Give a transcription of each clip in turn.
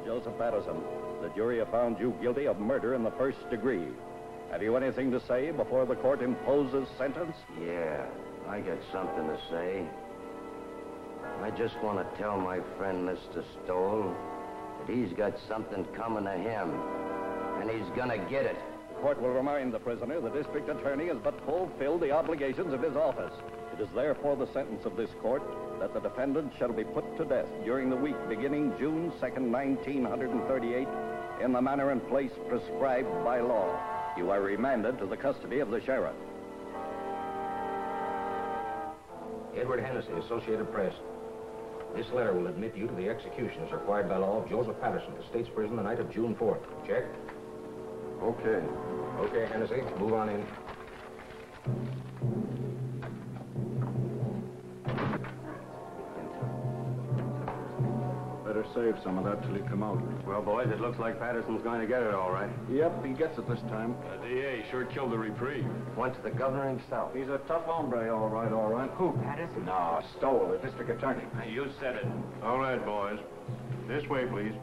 Joseph Patterson, the jury have found you guilty of murder in the first degree. Have you anything to say before the court imposes sentence? Yeah, I got something to say. I just want to tell my friend Mr. Stoll that he's got something coming to him, and he's gonna get it. The court will remind the prisoner the district attorney has but fulfilled the obligations of his office. It is therefore the sentence of this court that the defendant shall be put to death during the week beginning June 2nd, 1938, in the manner and place prescribed by law. You are remanded to the custody of the sheriff. Edward Hennessy, Associated Press. This letter will admit you to the execution as required by law of Joseph Patterson, the State's prison the night of June 4th. Check? Okay. Okay, Hennessy, move on in. Better save some of that till you come out. Well, boys, it looks like Patterson's going to get it all right. Yep, he gets it this time. The DA sure killed the reprieve. Went to the governor himself. He's a tough hombre, all right, all right. Who, Patterson? No, Stoll, the district attorney. You said it. All right, boys. This way, please.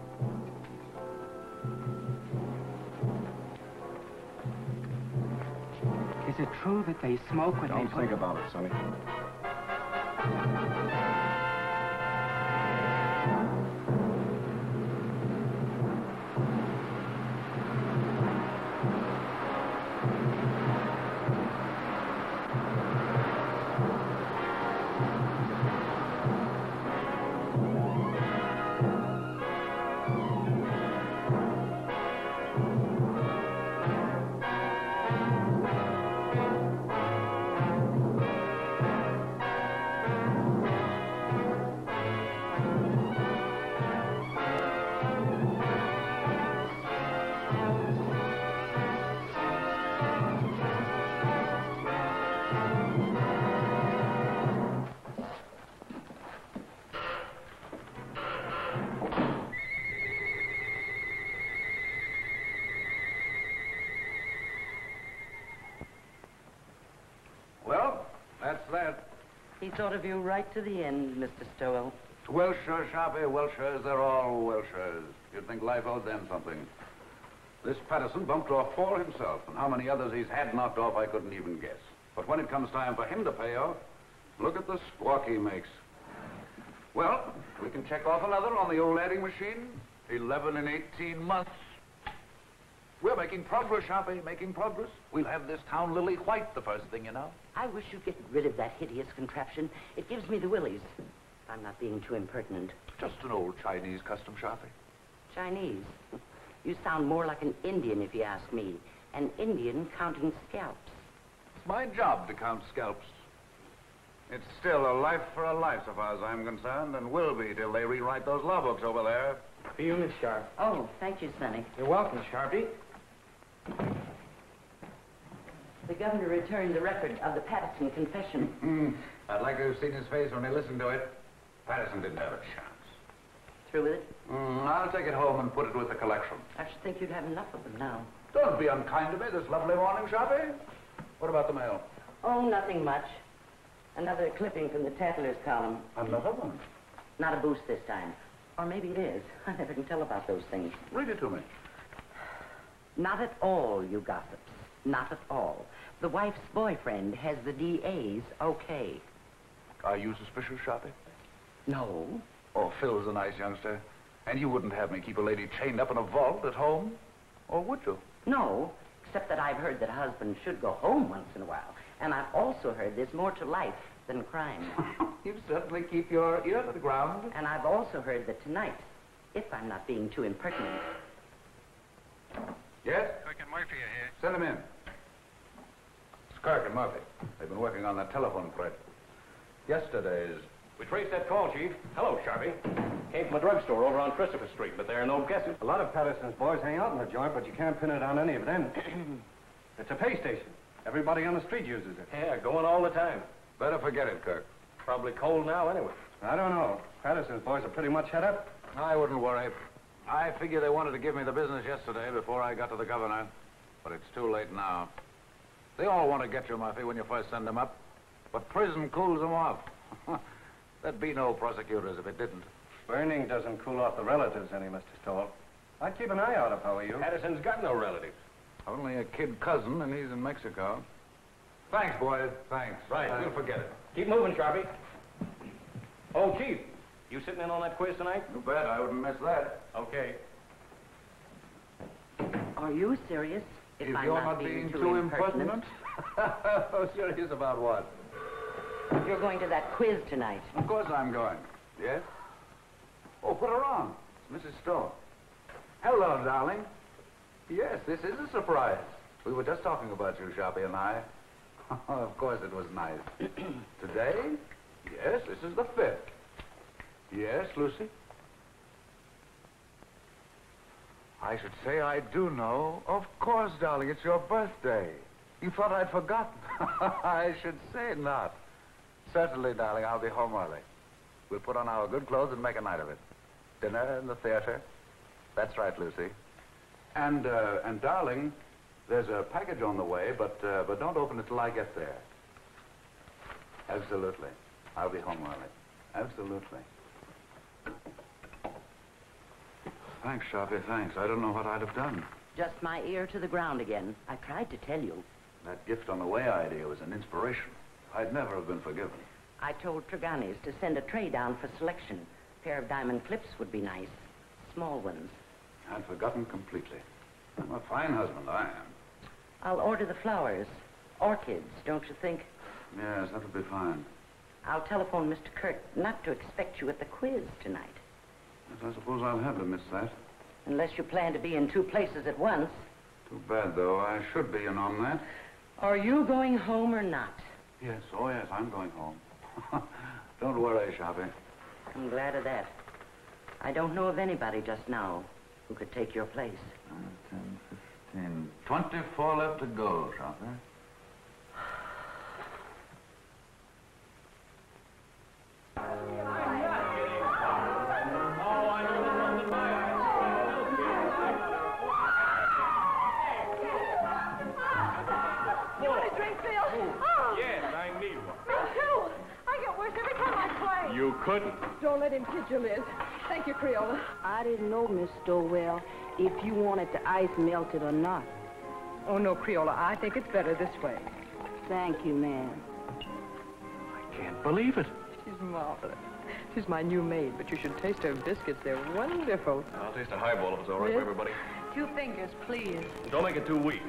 Is it true that they smoke when Don't think about it, Sonny. That's that. He thought of you right to the end, Mr. Stowell. Welshers, Sharpie, Welshers, they're all Welshers. You'd think life owed them something. This Patterson bumped off 4 himself, and how many others he's had knocked off I couldn't even guess. But when it comes time for him to pay off, look at the squawk he makes. Well, we can check off another on the old adding machine. 11 in 18 months. We're making progress, Sharpie, making progress. We'll have this town lily white the first thing you know. I wish you'd get rid of that hideous contraption. It gives me the willies. If I'm not being too impertinent. Just an old Chinese custom, Sharpie. Chinese? You sound more like an Indian, if you ask me. An Indian counting scalps. It's my job to count scalps. It's still a life for a life, so far as I'm concerned, and will be till they rewrite those law books over there. For you, Miss Sharp. Oh, thank you, Sonny. You're welcome, Sharpie. The governor returned the record of the Patterson confession. I'd like to have seen his face when he listened to it. Patterson didn't have a chance. Through with it? I'll take it home and put it with the collection. I should think you'd have enough of them now. Don't be unkind to me this lovely morning, Sharpie. What about the mail? Oh, nothing much. Another clipping from the Tattlers column. Another one? Not a boost this time. Or maybe it is. I never can tell about those things. Read it to me. Not at all, you gossips. Not at all. The wife's boyfriend has the DA's okay. Are you suspicious, Sharpie? No. Oh, Phil's a nice youngster. And you wouldn't have me keep a lady chained up in a vault at home? Or would you? No, except that I've heard that husbands should go home once in a while. And I've also heard there's more to life than crime. You certainly keep your ear to the ground. And I've also heard that tonight, if I'm not being too impertinent... Yes? Kirk and Murphy are here. Send them in. It's Kirk and Murphy. They've been working on that telephone thread. Yesterday's... We traced that call, Chief. Hello, Sharpie. Came from a drugstore over on Christopher Street, but there are no guesses. A lot of Patterson's boys hang out in the joint, but you can't pin it on any of them. It's a pay station. Everybody on the street uses it. Yeah, going all the time. Better forget it, Kirk. Probably cold now anyway. I don't know. Patterson's boys are pretty much head up. I wouldn't worry. I figure they wanted to give me the business yesterday before I got to the governor. But it's too late now. They all want to get you, Murphy, when you first send them up. But prison cools them off. There'd be no prosecutors if it didn't. Burning doesn't cool off the relatives any, Mr. Stoll. I'd keep an eye out if I were you. Patterson's got no relatives. Only a kid cousin, and he's in Mexico. Thanks, boys. Thanks. Right, we'll forget it. Keep moving, Sharpie. Oh, Chief, you sitting in on that quiz tonight? You bet. I wouldn't miss that. Okay. Are you serious? If I'm you're not being too impertinent. Oh, serious about what? You're going to that quiz tonight. Of course I'm going. Yes? Oh, put her on. It's Mrs. Stoll. Hello, darling. Yes, this is a surprise. We were just talking about you, Sharpie and I. Of course it was nice. Today? Yes, this is the 5th. Yes, Lucy? I should say I do know. Of course, darling, it's your birthday. You thought I'd forgotten. I should say not. Certainly, darling, I'll be home early. We'll put on our good clothes and make a night of it. Dinner in the theater. That's right, Lucy. And darling, there's a package on the way, but don't open it till I get there. Absolutely. I'll be home early. Absolutely. Thanks, Sharpie, thanks. I don't know what I'd have done. Just my ear to the ground again. I tried to tell you. That gift on the way idea was an inspiration. I'd never have been forgiven. I told Treganis to send a tray down for selection. A pair of diamond clips would be nice. Small ones. I'd forgotten completely. I'm a fine husband, I am. I'll order the flowers. Orchids, don't you think? Yes, that'll be fine. I'll telephone Mr. Kirk not to expect you at the quiz tonight. Yes, I suppose I'll have to miss that. Unless you plan to be in 2 places at once. Too bad, though. I should be in on that. Are you going home or not? Yes, oh yes, I'm going home. Don't worry, Sharpie. I'm glad of that. I don't know of anybody just now who could take your place. 10, 15, 24 left to go, Sharpie. You want a drink, Bill? Oh. Yes, I need one. Me too. I get worse every time I play. You couldn't. Don't let him kid you, Liz. Thank you, Creola. I didn't know, Miss Stowell, if you wanted the ice melted or not. Oh, no, Creola. I think it's better this way. Thank you, ma'am. I can't believe it. She's marvelous. She's my new maid, but you should taste her biscuits. They're wonderful. I'll taste a highball if it's all right for everybody. 2 fingers, please. Don't make it too weak.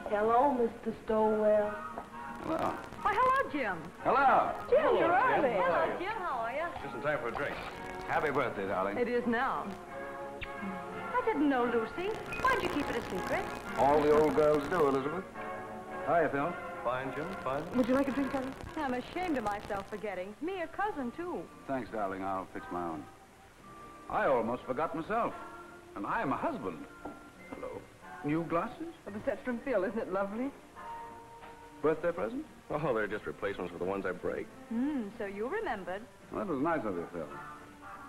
Hello, Mr. Stowell. Hello. Why, hello, Jim. Hello. Jim, you're Jim. early. How are Hello, you? Jim. How are you? Just in time for a drink. Happy birthday, darling. It is now. I didn't know, Lucy. Why'd you keep it a secret? All the old girls do, Elizabeth. Hiya, Phil. Fine, Jim, fine. Would you like a drink, Helen? I'm ashamed of myself for getting. Me, your cousin, too. Thanks, darling. I'll fix my own. I almost forgot myself. And I'm a husband. Hello. New glasses? A beset from Phil. Isn't it lovely? Birthday present? Oh, they're just replacements for the ones I break. So you remembered. Well, that was nice of you, Phil.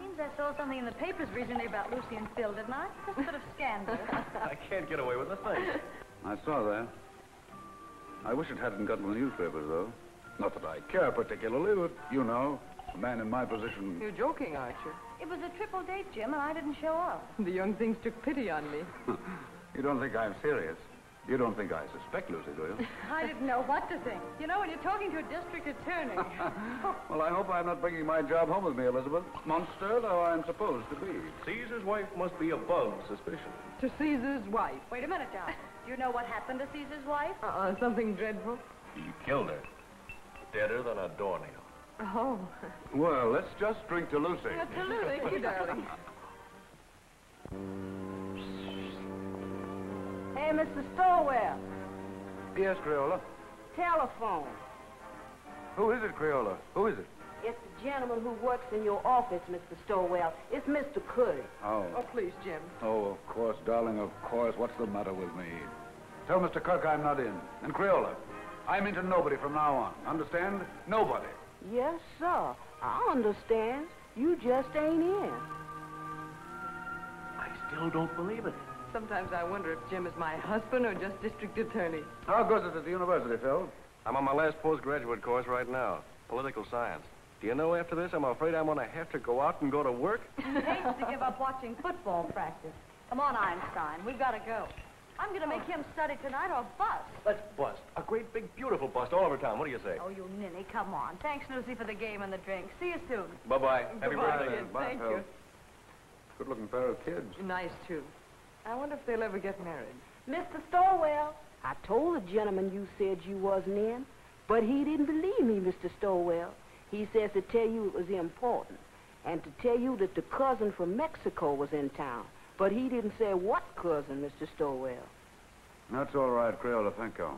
Seems I saw something in the papers recently about Lucy and Phil, didn't I? Just a bit of scandal. I can't get away with a thing. I saw that. I wish it hadn't gotten the newspapers, though. Not that I care particularly, but you know, a man in my position... You're joking, aren't you? It was a triple date, Jim, and I didn't show up. The young things took pity on me. You don't think I'm serious? You don't think I suspect Lucy, do you? I didn't know what to think. You know, when you're talking to a district attorney. Well, I hope I'm not bringing my job home with me, Elizabeth. Monster though I'm supposed to be. Caesar's wife must be above suspicion. To Caesar's wife. Wait a minute, John. Do you know what happened to Caesar's wife? Something dreadful. He killed her. Deader than a doornail. Oh. Well, let's just drink to Lucy. Thank you, darling. Hey, Mr. Stowell. Yes, Creola. Telephone. Who is it, Creola? Who is it? It's the gentleman who works in your office, Mr. Stowell. It's Mr. Curry. Oh. Oh, please, Jim. Oh, of course, darling, of course. What's the matter with me? Tell Mr. Kirk I'm not in. And Creola, I'm into nobody from now on. Understand? Nobody. Yes, sir. I understand. You just ain't in. I still don't believe it. Sometimes I wonder if Jim is my husband or just district attorney. How goes it at the university, Phil? I'm on my last postgraduate course right now, political science. Do you know, after this, I'm afraid I'm going to have to go out and go to work? He hates to give up watching football practice. Come on, Einstein. We've got to go. I'm going to make him study tonight or bust. Let's bust. A great, big, beautiful bust all over town. What do you say? Oh, you ninny, come on. Thanks, Lucy, for the game and the drink. See you soon. Bye-bye. Happy Goodbye, birthday. kid. Bye, Thank Phil. you. Good-looking pair of kids. Nice, too. I wonder if they'll ever get married. Mr. Stowell, I told the gentleman you said you wasn't in, but he didn't believe me, Mr. Stowell. He says to tell you it was important, and to tell you that the cousin from Mexico was in town. But he didn't say what cousin, Mr. Stowell. That's all right, Crayola. Thank you.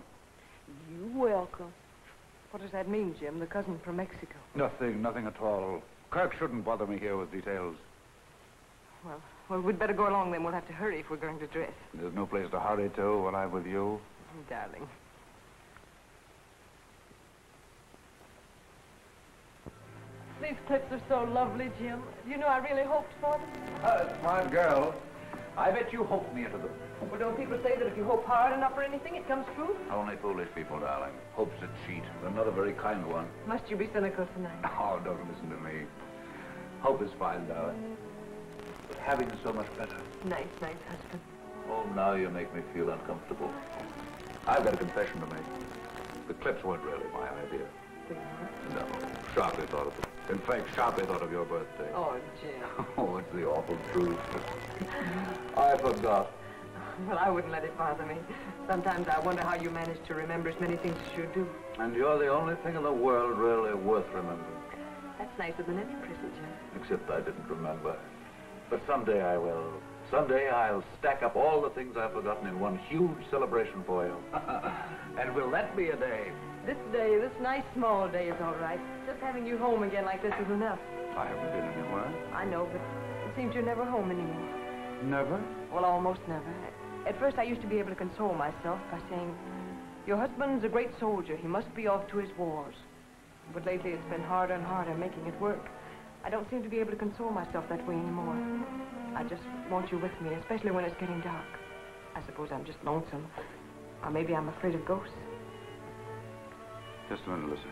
You're welcome. What does that mean, Jim? The cousin from Mexico? Nothing at all. Kirk shouldn't bother me here with details. Well, we'd better go along then. We'll have to hurry if we're going to dress. There's no place to hurry to when I'm with you. Darling. These clips are so lovely, Jim. You know, I really hoped for them. Smart girl. I bet you hoped me into them. Well, don't people say that if you hope hard enough for anything, it comes true? Only foolish people, darling. Hope's a cheat, but not a very kind one. Must you be cynical tonight? Oh, don't listen to me. Hope is fine, darling. But having is so much better. Nice husband. Oh, now you make me feel uncomfortable. I've got a confession to make. The clips weren't really my idea. No, Sharpie thought of it. In fact, Sharpie thought of your birthday. Oh, Jim. Oh, it's the awful truth. I forgot. Well, I wouldn't let it bother me. Sometimes I wonder how you manage to remember as many things as you do. And you're the only thing in the world really worth remembering. That's nicer than any present, Jim. Except I didn't remember. But someday I will. Someday I'll stack up all the things I've forgotten in one huge celebration for you. And will that be a day? This day, this nice small day is all right. Just having you home again like this is enough. I haven't been anywhere. I know, but it seems you're never home anymore. Never? Well, almost never. At first, I used to be able to console myself by saying, your husband's a great soldier. He must be off to his wars. But lately, it's been harder and harder making it work. I don't seem to be able to console myself that way anymore. I just want you with me, especially when it's getting dark. I suppose I'm just lonesome. Or maybe I'm afraid of ghosts. Just a minute, Lucy.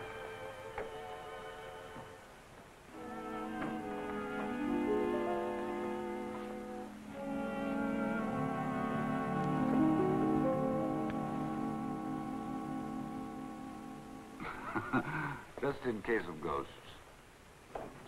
Just in case of ghosts.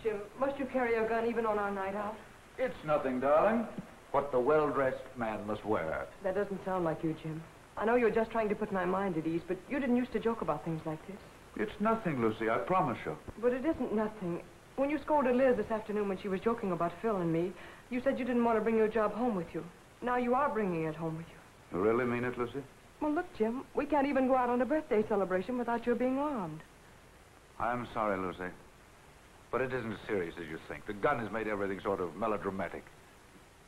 Jim, must you carry a gun even on our night out? It's nothing, darling. What the well-dressed man must wear. That doesn't sound like you, Jim. I know you're just trying to put my mind at ease, but you didn't used to joke about things like this. It's nothing, Lucy, I promise you. But it isn't nothing. When you scolded Liz this afternoon when she was joking about Phil and me, you said you didn't want to bring your job home with you. Now you are bringing it home with you. You really mean it, Lucy? Well, look, Jim, we can't even go out on a birthday celebration without your being armed. I'm sorry, Lucy. But it isn't as serious as you think. The gun has made everything sort of melodramatic.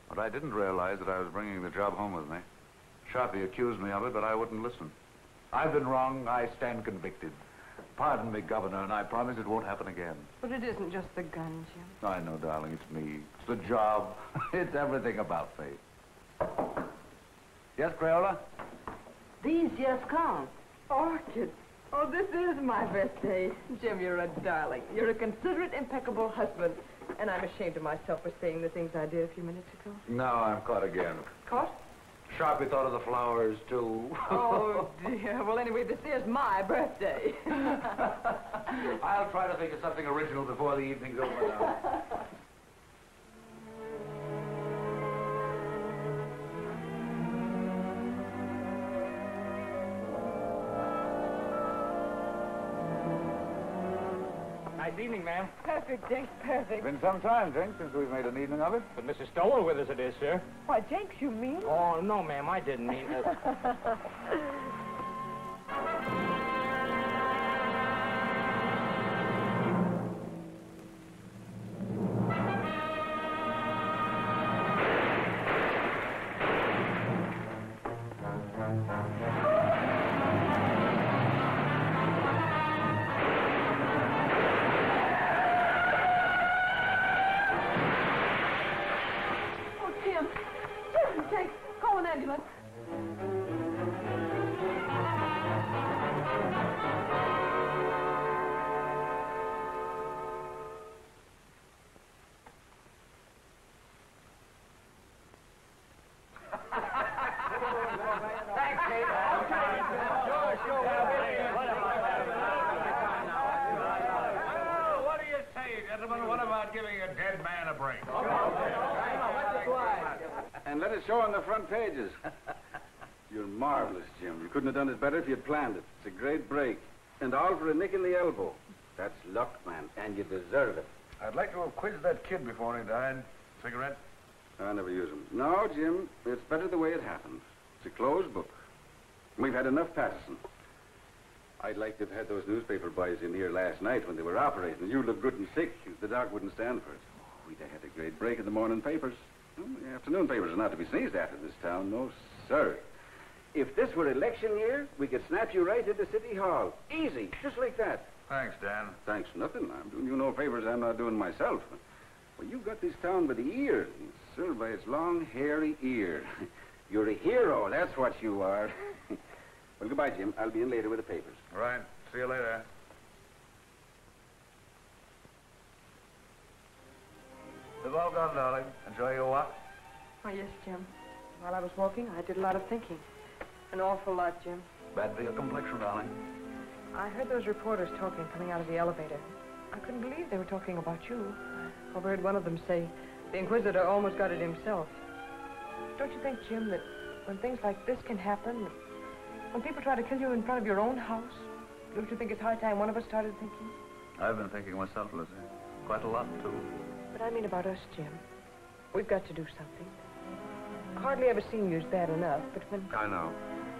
But I didn't realize that I was bringing the job home with me. Sharpie accused me of it, but I wouldn't listen. I've been wrong. I stand convicted. Pardon me, Governor, and I promise it won't happen again. But it isn't just the gun, Jim. I know, darling. It's me. It's the job. It's everything about me. Yes, Crayola? These just come. Orchid. Oh, this is my birthday. Jim, you're a darling. You're a considerate, impeccable husband. And I'm ashamed of myself for saying the things I did a few minutes ago. Now I'm caught again. Caught? Sharpie thought of the flowers, too. Oh, dear. Well, anyway, this is my birthday. I'll try to think of something original before the evening's over now. Nice evening, ma'am. Perfect, Jenks, perfect. Been some time, Jenks, since we've made an evening of it. But Mrs. Stowell with us it is, sir. Why, Jenks, you mean? Oh, no, ma'am, I didn't mean it. giving a dead man a break. And let it show on the front pages. You're marvelous, Jim. You couldn't have done it better if you'd planned it. It's a great break. And all for a nick in the elbow. That's luck, man, and you deserve it. I'd like to have quizzed that kid before he died. Cigarette? I never use them. No, Jim, it's better the way it happens. It's a closed book. We've had enough Patterson. I'd like to have had those newspaper boys in here last night when they were operating. You looked good and sick. The doc wouldn't stand for it. Oh, we'd have had a great break in the morning papers. Well, the afternoon papers are not to be sneezed at in this town. No, sir. If this were election year, we could snap you right into City Hall. Easy, just like that. Thanks, Dan. Thanks, nothing. I'm doing you no favors I'm not doing myself. Well, you got this town by the ear, sir, by its long, hairy ear. You're a hero, that's what you are. Well, goodbye, Jim. I'll be in later with the papers. Right. See you later. We've all gone, darling. Enjoy your walk? Oh, yes, Jim. While I was walking, I did a lot of thinking. An awful lot, Jim. Bad for your complexion, darling. I heard those reporters talking coming out of the elevator. I couldn't believe they were talking about you. I overheard one of them say the Inquisitor almost got it himself. Don't you think, Jim, that when things like this can happen, when people try to kill you in front of your own house, don't you think it's high time one of us started thinking? I've been thinking myself, Lizzie. Quite a lot, too. But I mean about us, Jim. We've got to do something. Hardly ever seen you as bad enough, but when... I know.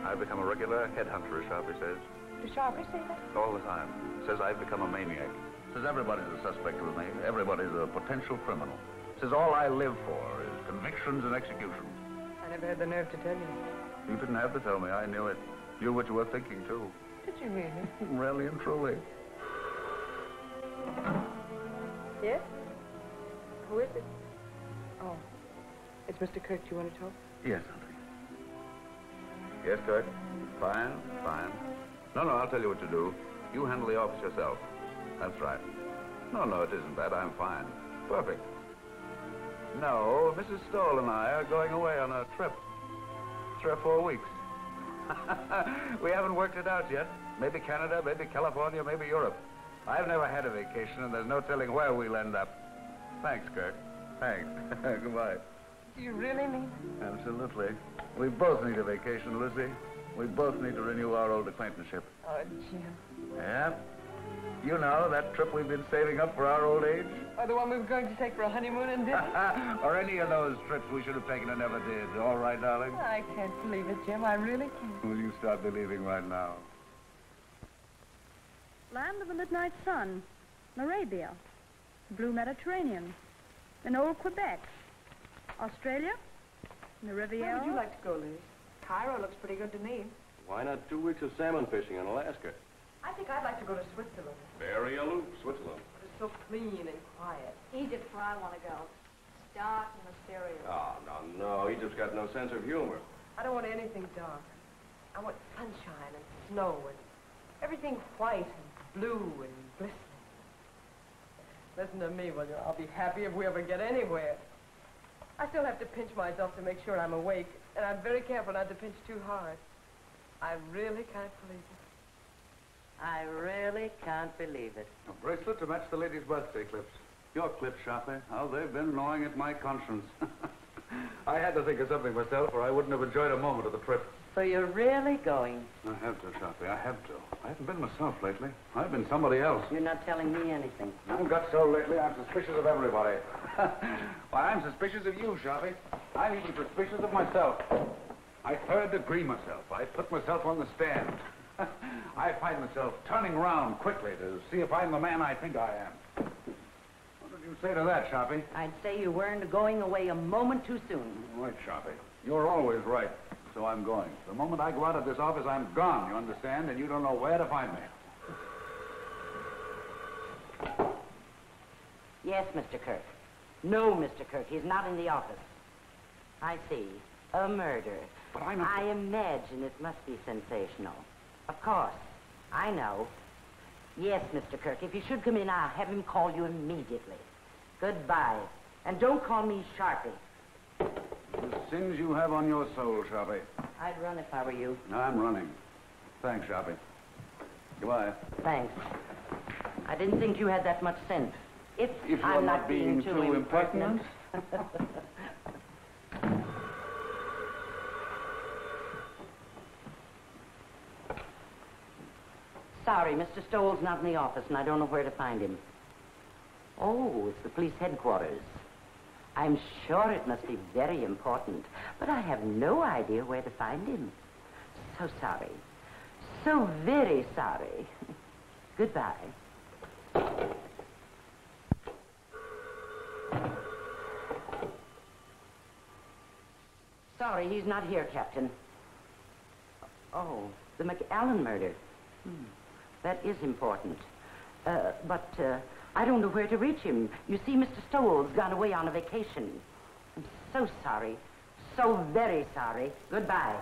I've become a regular headhunter, as Sharpie says. Does Sharpie say that? All the time. Says I've become a maniac. Says everybody's a suspect with me. Everybody's a potential criminal. Says all I live for is convictions and executions. I never had the nerve to tell you. You didn't have to tell me. I knew it. Knew what you were thinking, too. Did you really? Really and truly. Yes? Who is it? Oh. It's Mr. Kirk. Do you want to talk? Yes, honey. Yes, Kurt. Fine, fine. No, I'll tell you what to do. You handle the office yourself. That's right. No, it isn't that. I'm fine. Perfect. No, Mrs. Stoll and I are going away on a trip. 3 or 4 weeks. We haven't worked it out yet. Maybe Canada, maybe California, maybe Europe. I've never had a vacation, and there's no telling where we'll end up. Thanks, Kirk. Thanks. Goodbye. Do you really mean it? Absolutely. We both need a vacation, Lucy. We both need to renew our old acquaintanceship. Oh, Jim. Yeah? You know, that trip we've been saving up for our old age? Or the one we were going to take for a honeymoon and didn't? Or any of those trips we should have taken and never did. All right, darling? I can't believe it, Jim. I really can't. Will you start believing right now? Land of the Midnight Sun, Arabia, Blue Mediterranean, in old Quebec, Australia, the Riviera. Where would you like to go, Liz? Cairo looks pretty good to me. Why not 2 weeks of salmon fishing in Alaska? I think I'd like to go to Switzerland. Very aloof, Switzerland. It's so clean and quiet. Egypt's where I want to go. It's dark and mysterious. Oh, no. Egypt's got no sense of humor. I don't want anything dark. I want sunshine and snow and everything white and blue and glistening. Listen to me, will you? I'll be happy if we ever get anywhere. I still have to pinch myself to make sure I'm awake, and I'm very careful not to pinch too hard. I really can't believe it. I really can't believe it. A bracelet to match the lady's birthday clips. Your clips, Sharpie. How they've been gnawing at my conscience. I had to think of something myself, or I wouldn't have enjoyed a moment of the trip. So you're really going? I have to, Sharpie. I have to. I haven't been myself lately. I've been somebody else. You're not telling me anything. I've got so lately, I'm suspicious of everybody. Why, I'm suspicious of you, Sharpie. I'm even suspicious of myself. I third-degree myself. I put myself on the stand. I find myself turning around quickly to see if I'm the man I think I am. What did you say to that, Sharpie? I'd say you weren't going away a moment too soon. Right, Sharpie. You're always right, so I'm going. The moment I go out of this office, I'm gone, you understand? And you don't know where to find me. Yes, Mr. Kirk. No, Mr. Kirk, he's not in the office. I see. A murder. But I'm not... I imagine it must be sensational. Of course. I know. Yes, Mr. Kirk, if you should come in, I'll have him call you immediately. Goodbye. And don't call me Sharpie. The sins you have on your soul, Sharpie. I'd run if I were you. I'm running. Thanks, Sharpie. Goodbye. Thanks. I didn't think you had that much sense. If If I'm you're not being too impertinent. Sorry, Mr. Stoll's not in the office, and I don't know where to find him. Oh, it's the police headquarters. I'm sure it must be very important, but I have no idea where to find him. So sorry. So very sorry. Goodbye. Sorry, he's not here, Captain. Oh, the McAllen murder. That is important. But I don't know where to reach him. You see, Mr. Stoll's gone away on a vacation. I'm so sorry. So very sorry. Goodbye.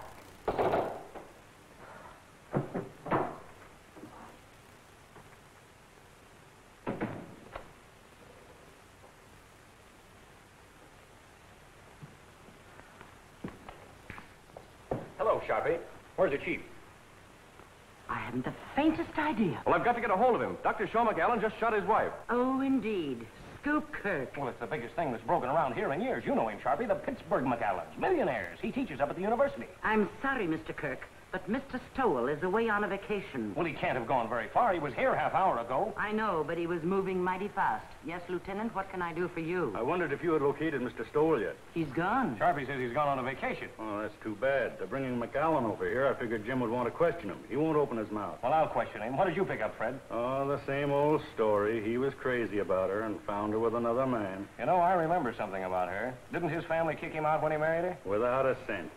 Hello, Sharpie. Where's the chief? I haven't the faintest idea. Well, I've got to get a hold of him. Dr. Shaw McAllen just shot his wife. Oh, indeed. Scoop Kirk. Well, it's the biggest thing that's broken around here in years. You know him, Sharpie, the Pittsburgh McAllens. Millionaires. He teaches up at the university. I'm sorry, Mr. Kirk, but Mr. Stoll is away on a vacation. Well, he can't have gone very far. He was here half hour ago. I know, but he was moving mighty fast. Yes, Lieutenant, what can I do for you? I wondered if you had located Mr. Stoll yet. He's gone. Sharpie says he's gone on a vacation. Oh, that's too bad. They're bringing McAllen over here. I figured Jim would want to question him. He won't open his mouth. Well, I'll question him. What did you pick up, Fred? Oh, the same old story. He was crazy about her and found her with another man. You know, I remember something about her. Didn't his family kick him out when he married her? Without a cent.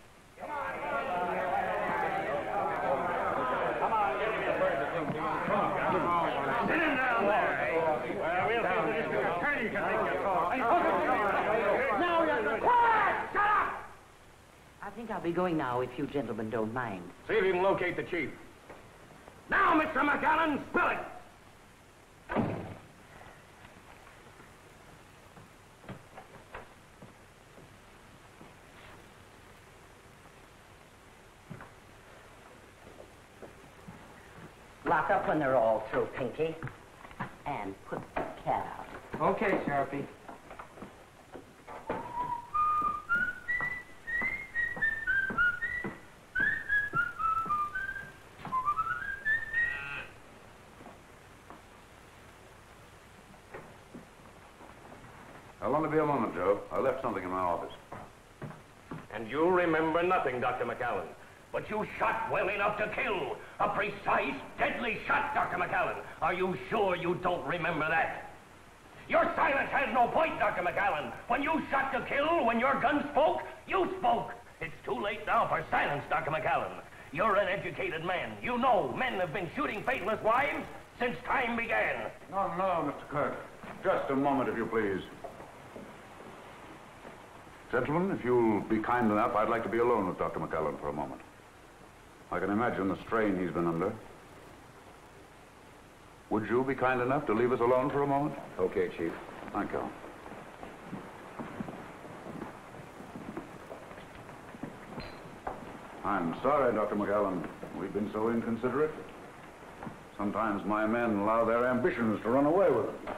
I think I'll be going now, if you gentlemen don't mind. See if you can locate the chief. Now, Mr. McAllen, spill it! Lock up when they're all through, Pinky. And put the cat out. Okay, Sharpie. I'll only be a moment, Joe. I left something in my office. And you remember nothing, Dr. McAllen. But you shot well enough to kill. A precise, deadly shot, Dr. McAllen. Are you sure you don't remember that? Your silence has no point, Dr. McAllen. When you shot to kill, when your gun spoke, you spoke. It's too late now for silence, Dr. McAllen. You're an educated man. You know men have been shooting faithless wives since time began. No, Mr. Kirk. Just a moment, if you please. Gentlemen, if you'll be kind enough, I'd like to be alone with Dr. McAllen for a moment. I can imagine the strain he's been under. Would you be kind enough to leave us alone for a moment? Okay, Chief. Thank you. I'm sorry, Dr. McAllen. We've been so inconsiderate. Sometimes my men allow their ambitions to run away with them.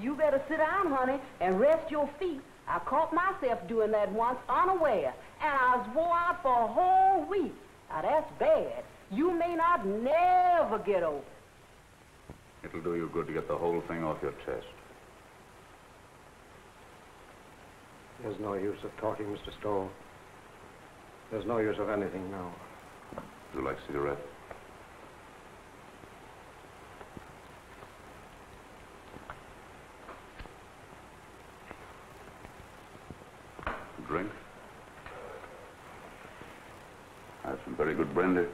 You better sit down, honey, and rest your feet. I caught myself doing that once unaware, and I was wore out for a whole week. Now, that's bad. You may not never get over it. It'll do you good to get the whole thing off your chest. There's no use of talking, Mr. Stoll. There's no use of anything now. Would you like a cigarette? Drink? I have some very good brandy.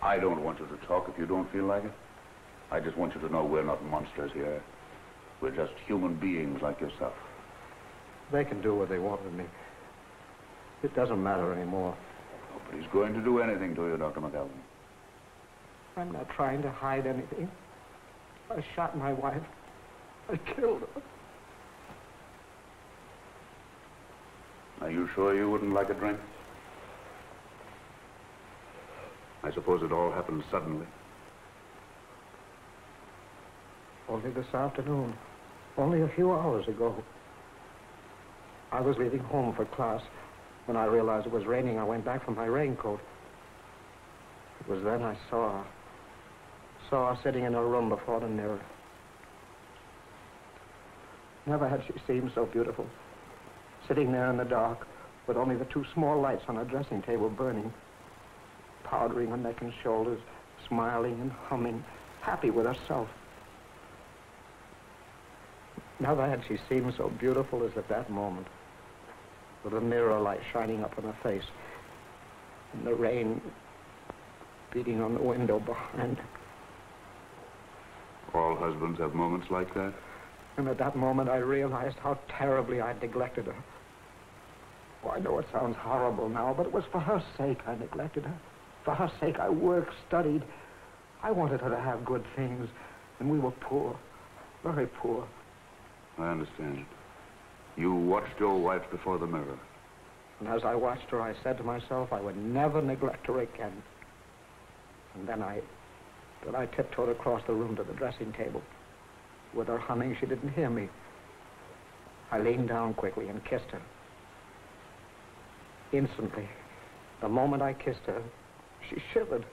I don't want you to talk if you don't feel like it. I just want you to know we're not monsters here. We're just human beings like yourself. They can do what they want with me. It doesn't matter anymore. Nobody's going to do anything to you, Dr. McAllen. I'm not trying to hide anything. I shot my wife. I killed her. Are you sure you wouldn't like a drink? I suppose it all happened suddenly. Only this afternoon. Only a few hours ago. I was leaving home for class. When I realized it was raining, I went back for my raincoat. It was then I saw her sitting in her room before the mirror. Never had she seemed so beautiful. Sitting there in the dark, with only the 2 small lights on her dressing table burning, powdering her neck and shoulders, smiling and humming, happy with herself. Never had she seemed so beautiful as at that moment, with the mirror light shining up on her face, and the rain beating on the window behind her. All husbands have moments like that. And at that moment, I realized how terribly I'd neglected her. Oh, I know it sounds horrible now, but it was for her sake I neglected her. For her sake, I worked, studied. I wanted her to have good things, and we were poor, very poor. I understand. You watched your wife before the mirror. And as I watched her, I said to myself I would never neglect her again. And then I tiptoed across the room to the dressing table. With her humming, she didn't hear me. I leaned down quickly and kissed her. Instantly, the moment I kissed her, she shivered.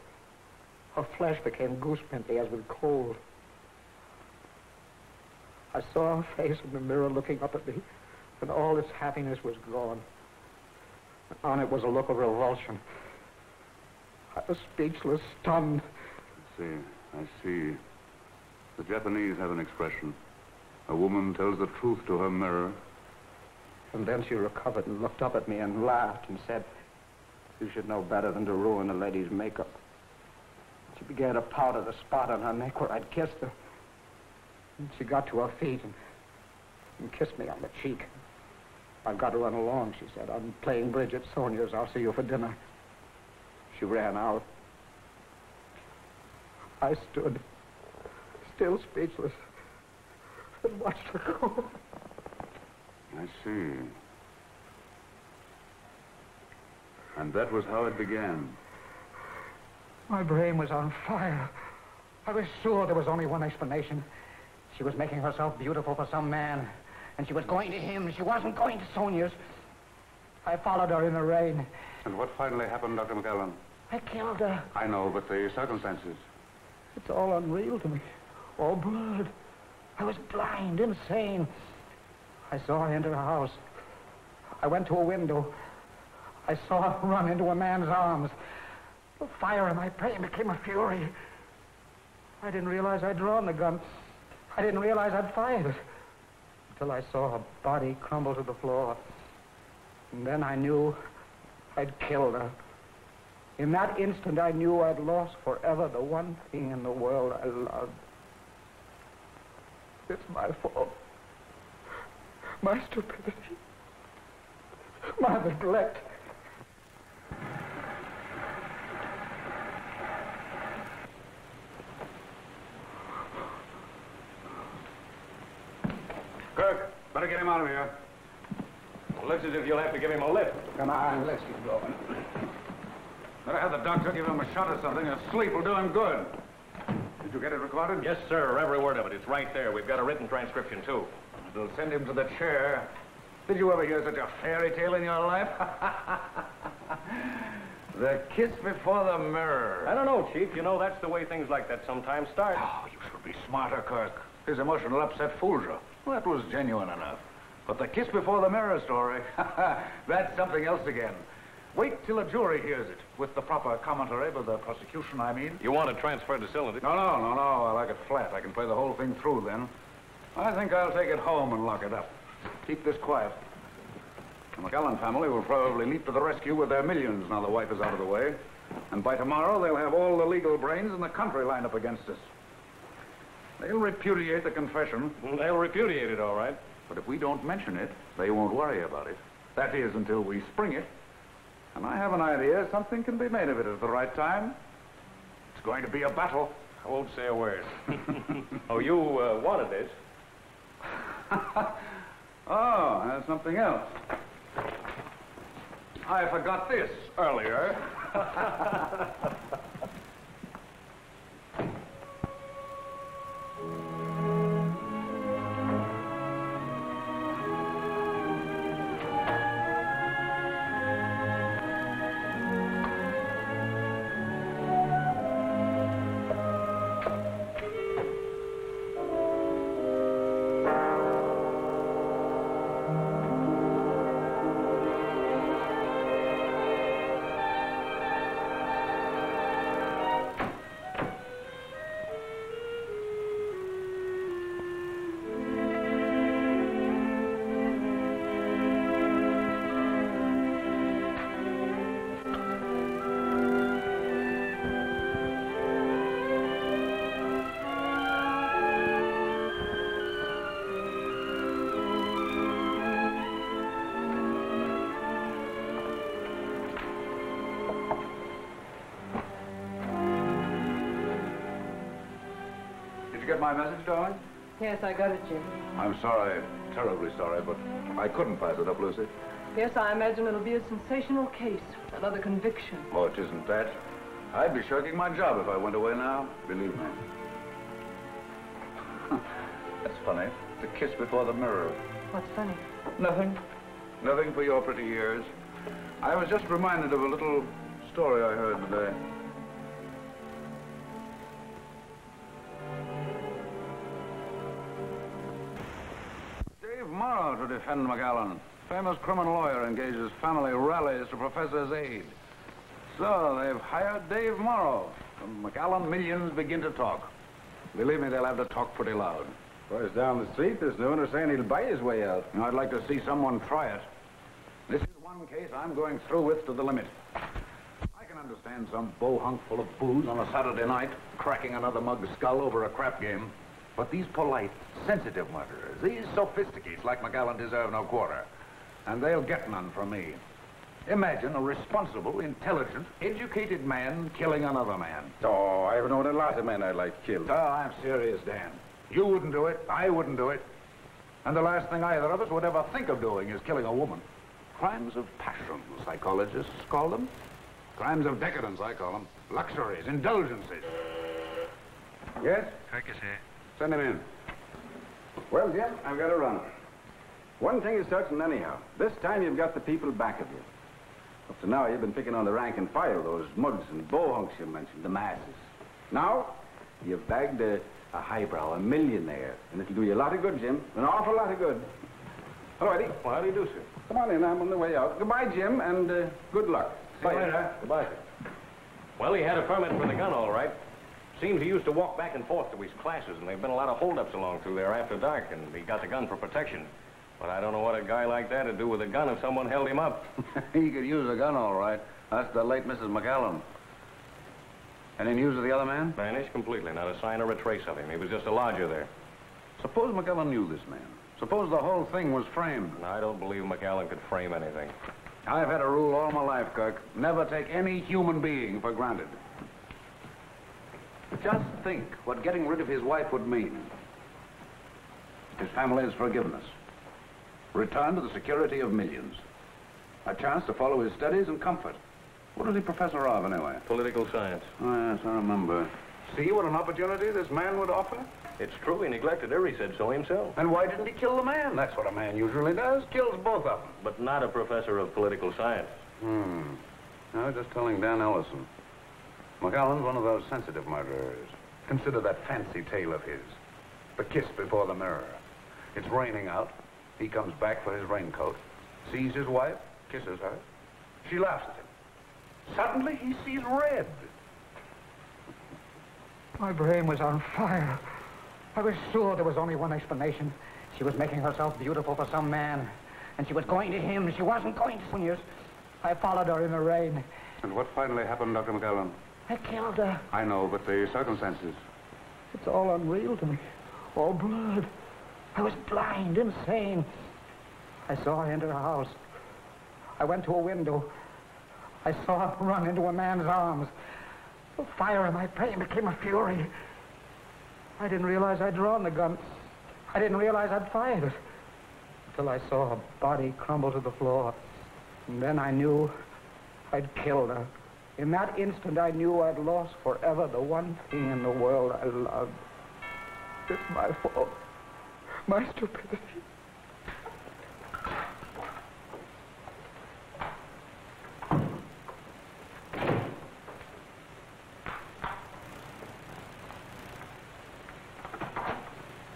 Her flesh became goose-pimply as with cold. I saw her face in the mirror looking up at me, and all its happiness was gone. On it was a look of revulsion. I was speechless, stunned. I see. The Japanese have an expression. A woman tells the truth to her mirror. And then she recovered and looked up at me and laughed and said, "You should know better than to ruin a lady's makeup." She began to powder the spot on her neck where I'd kissed her. And she got to her feet and kissed me on the cheek. "I've got to run along," she said. "I'm playing bridge at Sonia's. I'll see you for dinner." She ran out. I stood, still speechless, and watched her go. I see. And that was how it began. My brain was on fire. I was sure there was only one explanation. She was making herself beautiful for some man, and she was going to him. She wasn't going to Sonia's. I followed her in the rain. And what finally happened, Dr. McAllen? I killed her. I know, but the circumstances. It's all unreal to me. All blurred. I was blind, insane. I saw her enter the house. I went to a window. I saw her run into a man's arms. The fire in my brain became a fury. I didn't realize I'd drawn the gun. I didn't realize I'd fired it. Until I saw her body crumble to the floor. And then I knew I'd killed her. In that instant, I knew I'd lost forever the one thing in the world I loved. It's my fault. My stupidity. My neglect. Kirk, better get him out of here. Well, looks as if you'll have to give him a lift. Come on, let's get going. Better have the doctor give him a shot or something. A sleep will do him good. Did you get it recorded? Yes, sir. Every word of it. It's right there. We've got a written transcription, too. It'll send him to the chair. Did you ever hear such a fairy tale in your life? The kiss before the mirror. I don't know, Chief. You know, that's the way things like that sometimes start. Oh, you should be smarter, Kirk. His emotional upset fooled you. Well, that was genuine enough. But the kiss before the mirror story, that's something else again. Wait till a jury hears it, with the proper commentary by the prosecution, I mean. You want to transfer the cylinder? No. I like it flat. I can play the whole thing through then. I think I'll take it home and lock it up. Keep this quiet. The McAllen family will probably leap to the rescue with their millions now the wife is out of the way. And by tomorrow, they'll have all the legal brains in the country lined up against us. They'll repudiate the confession. They'll repudiate it, all right. But if we don't mention it, they won't worry about it. That is, until we spring it. And I have an idea something can be made of it at the right time. It's going to be a battle. I won't say a word. Oh, you wanted this? Oh, that's something else. I forgot this earlier. Did you get my message, darling? Yes, I got it, Jim. I'm sorry, terribly sorry, but I couldn't pass it up, Lucy. Yes, I imagine it'll be a sensational case. Another conviction. Oh, it isn't that. I'd be shirking my job if I went away now, believe me. That's funny. The kiss before the mirror. What's funny? Nothing. Nothing for your pretty ears. I was just reminded of a little story I heard today. Dave Morrow to defend McAllen. Famous criminal lawyer engages family rallies to professor's aid. So they've hired Dave Morrow. From McAllen, millions begin to talk. Believe me, they'll have to talk pretty loud. Boys down the street this noon are saying he'll buy his way out. Now, I'd like to see someone try it. This is one case I'm going through with to the limit. I can understand some bohunk full of booze on a Saturday night cracking another mug's skull over a crap game. But these polite, sensitive murderers, these sophisticates like McAllen deserve no quarter. And they'll get none from me. Imagine a responsible, intelligent, educated man killing another man. Oh, I've known a lot of men I'd like killed. Oh, I'm serious, Dan. You wouldn't do it. I wouldn't do it. And the last thing either of us would ever think of doing is killing a woman. Crimes of passion, psychologists call them. Crimes of decadence, I call them. Luxuries, indulgences. Yes? Kirk is here. Send him in. Well, Jim, I've got to run. One thing is certain anyhow. This time you've got the people back of you. Up to now, you've been picking on the rank and file, those mugs and bohunks you mentioned, the masses. Now, you've bagged a highbrow, a millionaire, and it'll do you a lot of good, Jim. An awful lot of good. Hello, Eddie. Well, how do you do, sir? Come on in, I'm on the way out. Goodbye, Jim, and good luck. See you later. Goodbye, sir. Well, he had a permit for the gun, all right. Seems he used to walk back and forth to his classes, and there have been a lot of holdups along through there after dark, and he got the gun for protection. But I don't know what a guy like that would do with a gun if someone held him up. He could use a gun, all right. That's the late Mrs. McAllen. Any news of the other man? Vanished completely. Not a sign or a trace of him. He was just a lodger there. Suppose McAllen knew this man. Suppose the whole thing was framed. I don't believe McAllen could frame anything. I've had a rule all my life, Kirk. Never take any human being for granted. Just think what getting rid of his wife would mean. His family's forgiveness. Return to the security of millions. A chance to follow his studies and comfort. What is he professor of, anyway? Political science. Oh, yes, I remember. See what an opportunity this man would offer? It's true he neglected her. He said so himself. And why didn't he kill the man? That's what a man usually does. Kills both of them. But not a professor of political science. I was just telling Dan Ellison. McAllen's one of those sensitive murderers. Consider that fancy tale of his. The kiss before the mirror. It's raining out. He comes back for his raincoat. Sees his wife. Kisses her. She laughs at him. Suddenly he sees red. My brain was on fire. I was sure there was only one explanation. She was making herself beautiful for some man. And she was going to him. She wasn't going to Sooniers. I followed her in the rain. And what finally happened, Dr. McAllen? I killed her. I know, but the circumstances. It's all unreal to me. All blood. I was blind, insane. I saw her enter a house. I went to a window. I saw her run into a man's arms. The fire in my brain became a fury. I didn't realize I'd drawn the gun. I didn't realize I'd fired it. Until I saw her body crumble to the floor. And then I knew I'd killed her. In that instant, I knew I'd lost forever the one thing in the world I loved. It's my fault. My stupidity.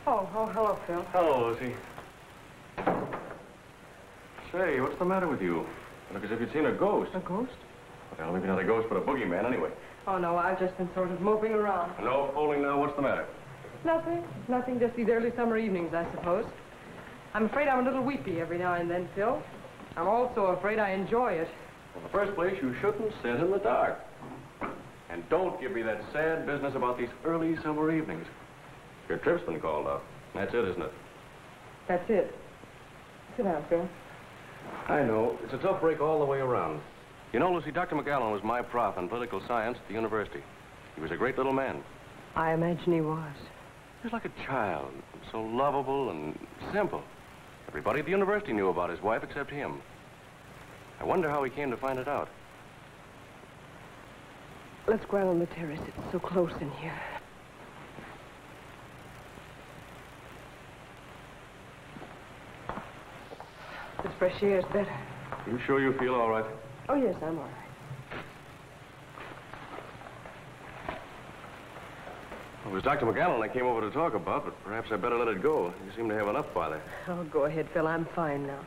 Oh, hello, Phil. Hello, Lucy. Say, what's the matter with you? You look as if you'd seen a ghost. A ghost? Well, maybe not a ghost, but a boogeyman anyway. Oh, no, I've just been sort of moping around. No fooling now. What's the matter? Nothing, just these early summer evenings, I suppose. I'm afraid I'm a little weepy every now and then, Phil. I'm also afraid I enjoy it. Well, in the first place, you shouldn't sit in the dark. And don't give me that sad business about these early summer evenings. Your trip's been called off. That's it, isn't it? That's it. Sit down, Phil. I know. It's a tough break all the way around. You know, Lucy, Dr. McGowan was my prof in political science at the university. He was a great little man. I imagine he was. He was like a child, so lovable and simple. Everybody at the university knew about his wife except him. I wonder how he came to find it out. Let's go out on the terrace. It's so close in here. This fresh air is better. You sure you feel all right? Oh, yes, I'm all right. Well, it was Dr. McGowan I came over to talk about, but perhaps I better let it go. You seem to have enough bother. Oh, go ahead, Phil. I'm fine now.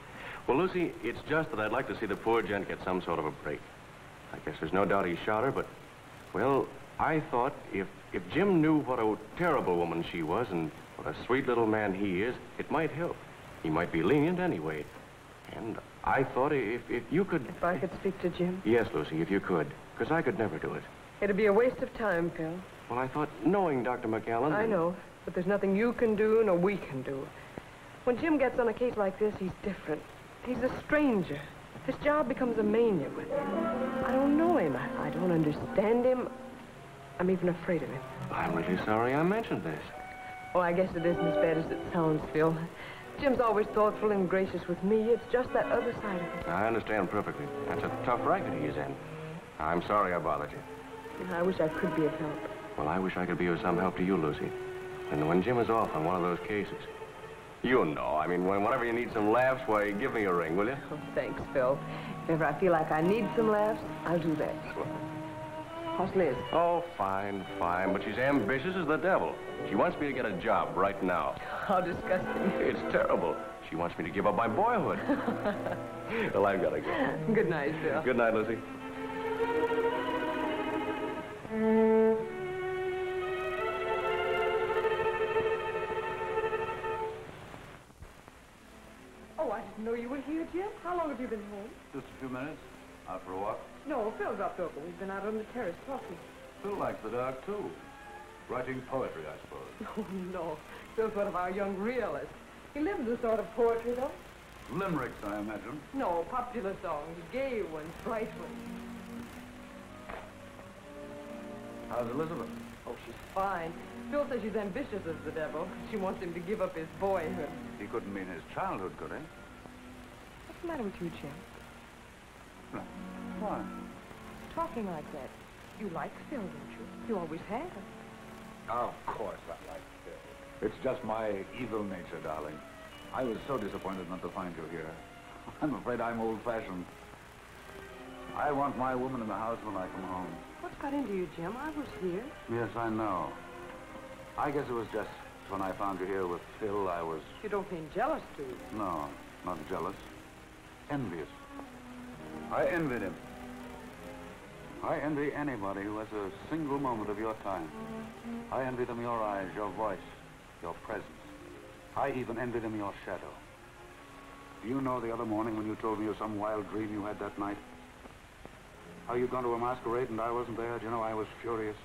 Well, Lucy, it's just that I'd like to see the poor gent get some sort of a break. I guess there's no doubt he shot her, but, well, I thought if Jim knew what a terrible woman she was and what a sweet little man he is, it might help. He might be lenient anyway. And I thought if you could... If I could speak to Jim? Yes, Lucy, if you could, because I could never do it. It'd be a waste of time, Phil. Well, I thought, knowing Dr. McAllen... I know, but there's nothing you can do nor we can do. When Jim gets on a case like this, he's different. He's a stranger. His job becomes a mania. I don't know him. I don't understand him. I'm even afraid of him. I'm really sorry I mentioned this. Oh, I guess it isn't as bad as it sounds, Phil. Jim's always thoughtful and gracious with me. It's just that other side of it. I understand perfectly. That's a tough racket he's in. I'm sorry I bothered you. I wish I could be of help. Well, I wish I could be of some help to you, Lucy. And when Jim is off on one of those cases, you know, I mean, whenever you need some laughs, why, give me a ring, will you? Oh, thanks, Phil. If ever I feel like I need some laughs, I'll do that. How's Liz? Oh, fine, fine. But she's ambitious as the devil. She wants me to get a job right now. How disgusting. It's terrible. She wants me to give up my boyhood. Well, I've got to go. Good night, Phil. Good night, Lucy. Oh, I didn't know you were here, Jim. How long have you been home? Just a few minutes. Out for a walk. No, Phil dropped over. We've been out on the terrace talking. Phil likes the dark, too. Writing poetry, I suppose. Oh, no. Phil's one of our young realists. He lives the sort of poetry, though. Limericks, I imagine. No, popular songs. Gay ones, bright ones. How's Elizabeth? Oh, she's fine. Phil says she's ambitious as the devil. She wants him to give up his boyhood. He couldn't mean his childhood, could he? What's the matter with you, Jim? No. Why? Talking like that. You like Phil, don't you? You always have. Of course I like Phil. It's just my evil nature, darling. I was so disappointed not to find you here. I'm afraid I'm old-fashioned. I want my woman in the house when I come home. What's got into you, Jim? I was here. Yes, I know. I guess it was just when I found you here with Phil, I was... You don't mean jealous, do you? No, not jealous. Envious. I envied him. I envy anybody who has a single moment of your time. I envy them your eyes, your voice, your presence. I even envy them your shadow. Do you know the other morning when you told me of some wild dream you had that night? How you'd gone to a masquerade and I wasn't there? Do you know, I was furious.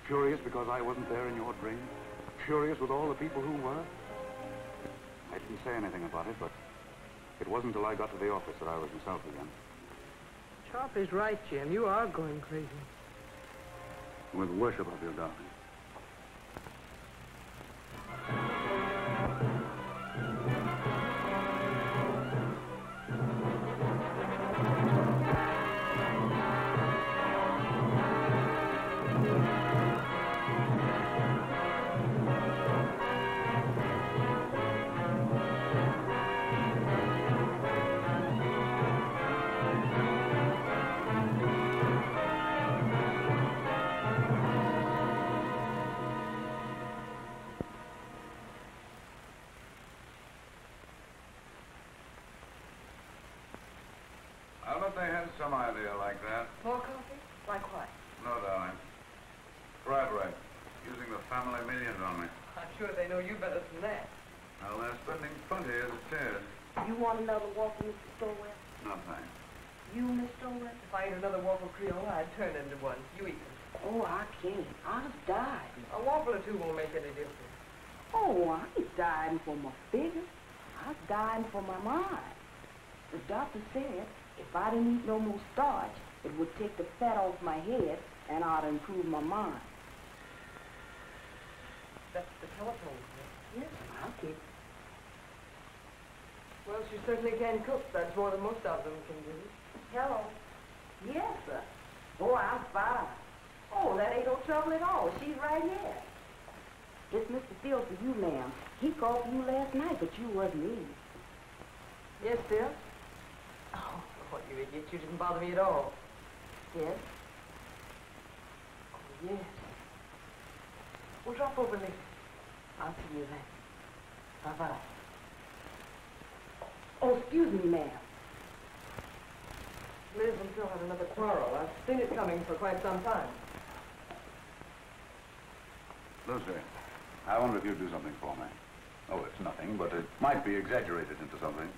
Furious because I wasn't there in your dream. Furious with all the people who were. I didn't say anything about it, but it wasn't until I got to the office that I was myself again. Charlie's right, Jim. You are going crazy. With worship of you, darling. they had some idea like that. More coffee? Like what? No, darling. Bribery. Using the family millions on me. I'm sure they know you better than that. Well, they're spending plenty as it is. You want another waffle, Mr. Stowell? No, thanks. You, Miss Stowell? If I ate another waffle Creole, I'd turn into one. You eat them. Oh, I can't. I'll just die. A waffle or two won't make any difference. Oh, I ain't dying for my figure. I'm dying for my mind. The doctor said if I didn't eat no more starch, it would take the fat off my head and I'd improve my mind. That's the telephone. Yes, I'll take it. Well, she certainly can cook. That's more than most of them can do. Hello. Yes, sir. Oh, I'm fine. Oh, that ain't no trouble at all. She's right here. It's Mr. Field for you, ma'am. He called for you last night, but you wasn't in. Yes, dear? Oh, what, you idiot. You didn't bother me at all. Yes? Oh, yes. Well, drop over later. I'll see you then. Bye-bye. Oh, excuse me, ma'am. Liz and Phil had another quarrel. I've seen it coming for quite some time. Lucy, I wonder if you'd do something for me. Oh, it's nothing, but it might be exaggerated into something.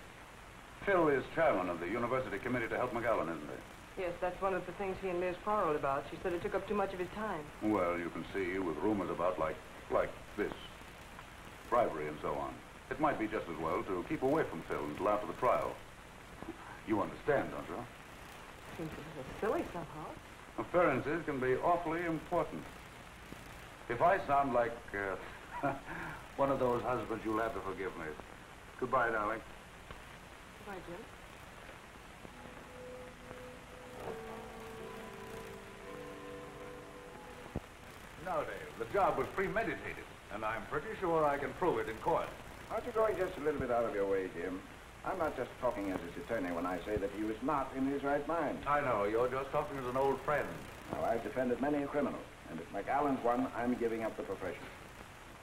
Phil is chairman of the University Committee to help McAllen, isn't he? Yes, that's one of the things he and Liz quarreled about. She said it took up too much of his time. Well, you can see, with rumors about like this, bribery and so on, it might be just as well to keep away from Phil until after the trial. You understand, don't you? Seems a little silly somehow. Appearances can be awfully important. If I sound like one of those husbands, you'll have to forgive me. Goodbye, darling. Goodbye, Jim. No, Dave, the job was premeditated, and I'm pretty sure I can prove it in court. Aren't you going just a little bit out of your way, Jim? I'm not just talking as his attorney when I say that he was not in his right mind. I know, you're just talking as an old friend. Now, I've defended many a criminal, and if McAllen's one, I'm giving up the profession.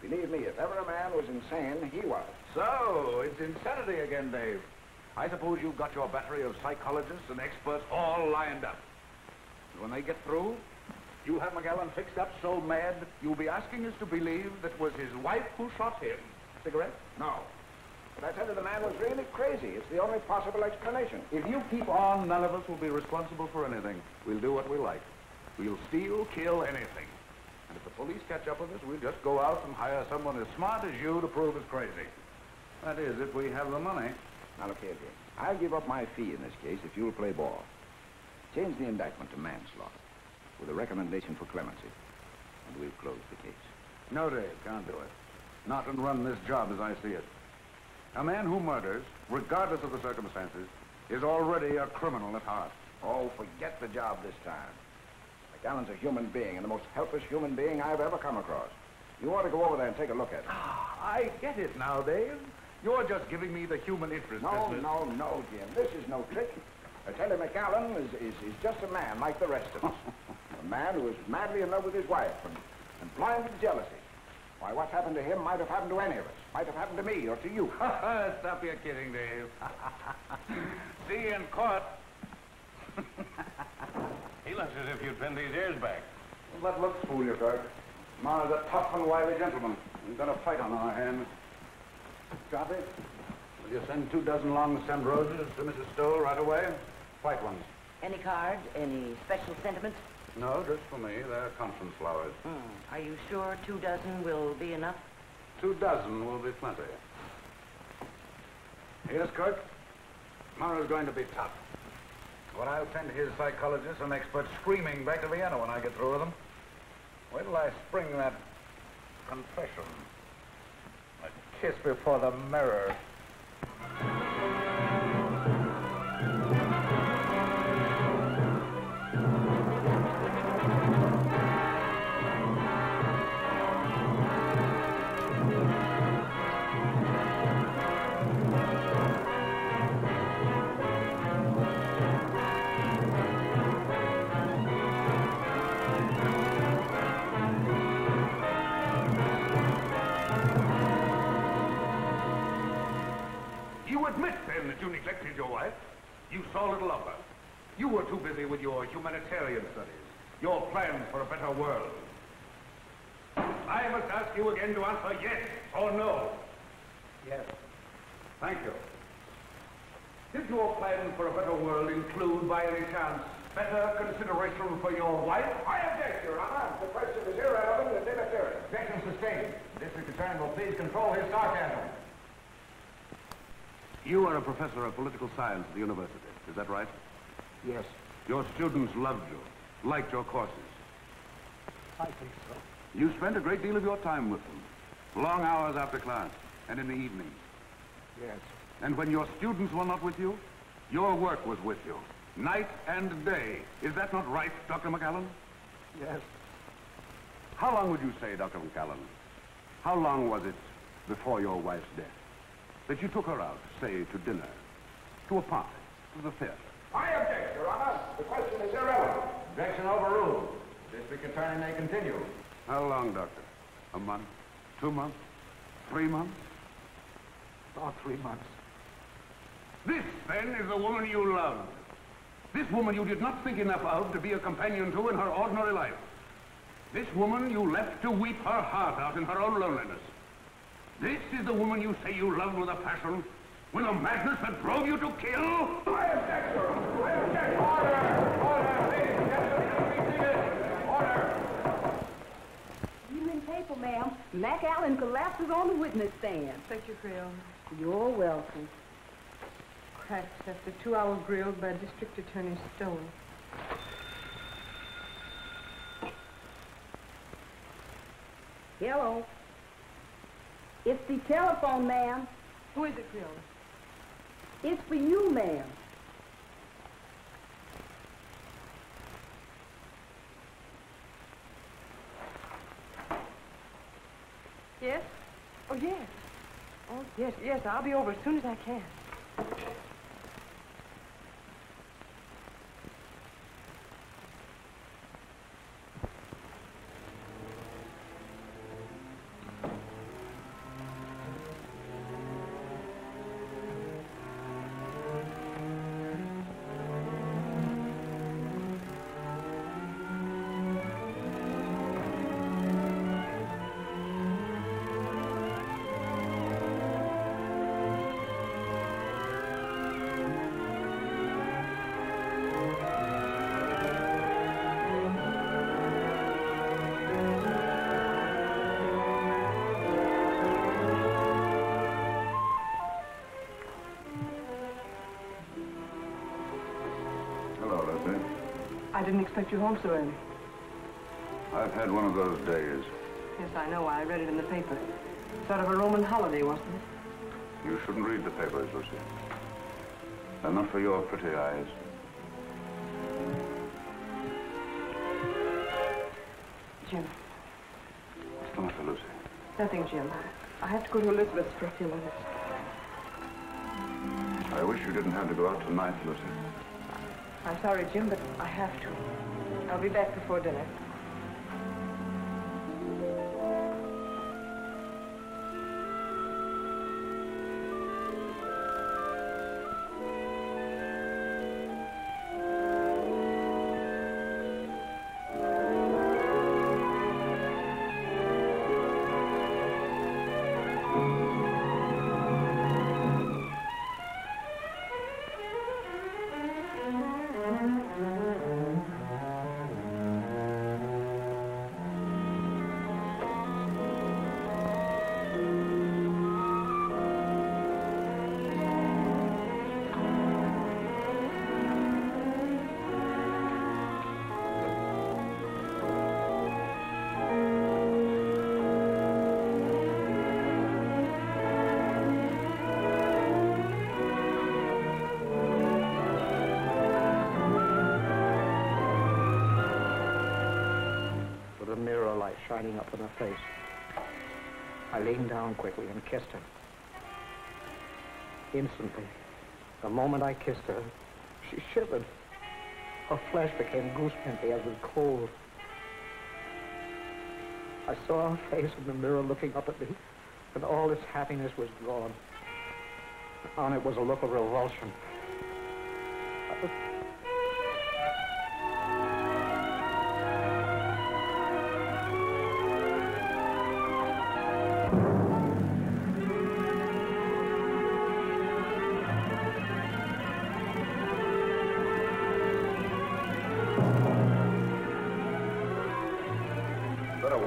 Believe me, if ever a man was insane, he was. So, it's insanity again, Dave. I suppose you've got your battery of psychologists and experts all lined up. And when they get through, you'll have McAllen fixed up so mad, you'll be asking us to believe that was his wife who shot him. Cigarette? No. But I tell you, the man was really crazy. It's the only possible explanation. If you keep on, none of us will be responsible for anything. We'll do what we like. We'll steal, kill, anything. And if the police catch up with us, we'll just go out and hire someone as smart as you to prove us crazy. That is, if we have the money. Now, look here, Jim. I'll give up my fee in this case if you'll play ball. Change the indictment to manslaughter with a recommendation for clemency, and we'll close the case. No, Dave, can't do it. Not and run this job as I see it. A man who murders, regardless of the circumstances, is already a criminal at heart. Oh, forget the job this time. McAllen's a human being, and the most helpless human being I've ever come across. You ought to go over there and take a look at him. I get it now, Dave. You're just giving me the human interest business. No, Jim. This is no trick. I tell you, McAllen is just a man like the rest of us. A man who is madly in love with his wife and blind with jealousy. Why, what's happened to him might have happened to any of us. Might have happened to me or to you. Stop your kidding, Dave. See you in court. He looks as if you'd pinned these ears back. Well, that looks fool you, Kirk. Mara's a tough and wily gentleman. We've got a fight on our hands. Copy? Will you send 24 long stem roses to Mrs. Stowe right away? White ones. Any cards? Any special sentiments? No, just for me. They're conference flowers. Are you sure 24 will be enough? 24 will be plenty. Yes, Kirk? Mara's going to be tough. But I'll send his psychologists and experts screaming back to Vienna when I get through with them. Wait till I spring that confession. A kiss before the mirror. You admit, then, that you neglected your wife. You saw little of her. You were too busy with your humanitarian studies, your plans for a better world. I must ask you again to answer yes or no. Yes. Thank you. Did your plans for a better world include, by any chance, better consideration for your wife? I object, Your Honor. The question is irrelevant and inapparent. Objection sustained. The district attorney will please control his sarcasm. You are a professor of political science at the university, is that right? Yes. Your students loved you, liked your courses. I think so. You spent a great deal of your time with them, long hours after class, and in the evening. Yes. And when your students were not with you, your work was with you, night and day. Is that not right, Dr. McAllen? Yes. How long would you say, Dr. McAllen, how long was it before your wife's death that you took her out, say, to dinner, to a party, to the theater? I object, Your Honor. The question is irrelevant. Objection overruled. The district attorney may continue. How long, Doctor? A month? 2 months? 3 months? About 3 months. This, then, is the woman you loved. This woman you did not think enough of to be a companion to in her ordinary life. This woman you left to weep her heart out in her own loneliness. This is the woman you say you loved with a passion when a madness that drove you to kill? I object, Your Honor. I object. Order! Order! Ladies and gentlemen, please be seated. Order! Evening paper, ma'am. McAllen collapses on the witness stand. Thank you, Gail. You're welcome. Cracks after 2-hour grill by District Attorney Stone. Hello. It's the telephone, ma'am. Who is it, Gail? It's for you, ma'am. Yes? Oh, yes. Oh, yes, yes. I'll be over as soon as I can. I didn't expect you home so early. I've had one of those days. Yes, I know. I read it in the paper. Sort of a Roman holiday, wasn't it? You shouldn't read the papers, Lucy. They're not for your pretty eyes. Jim. What's the matter, Lucy? Nothing, Jim. I have to go to Elizabeth's for a few minutes. I wish you didn't have to go out tonight, Lucy. I'm sorry, Jim, but I have to. I'll be back before dinner. Shining up in her face. I leaned down quickly and kissed her. Instantly, the moment I kissed her, she shivered. Her flesh became goosepimply as with cold. I saw her face in the mirror looking up at me, and all its happiness was gone. On it was a look of revulsion.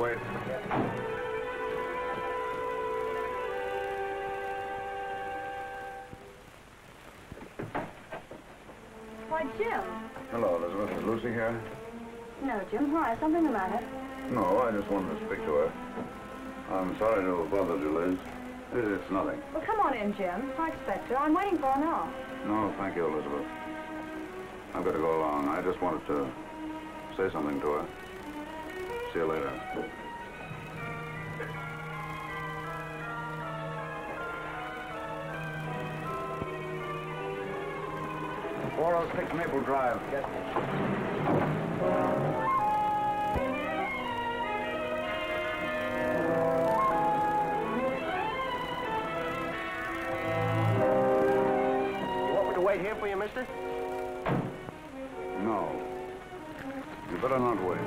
wait. Why, Jim. Hello, Elizabeth. Is Lucy here? No, Jim. Why? Something the matter? No, I just wanted to speak to her. I'm sorry to have bothered you, Liz. It's nothing. Well, come on in, Jim. I expect her. I'm waiting for her now. No, thank you, Elizabeth. I've got to go along. I just wanted to say something to her. See you later. "406 Maple Drive." Yes. You want me to wait here for you, mister? No. You better not wait.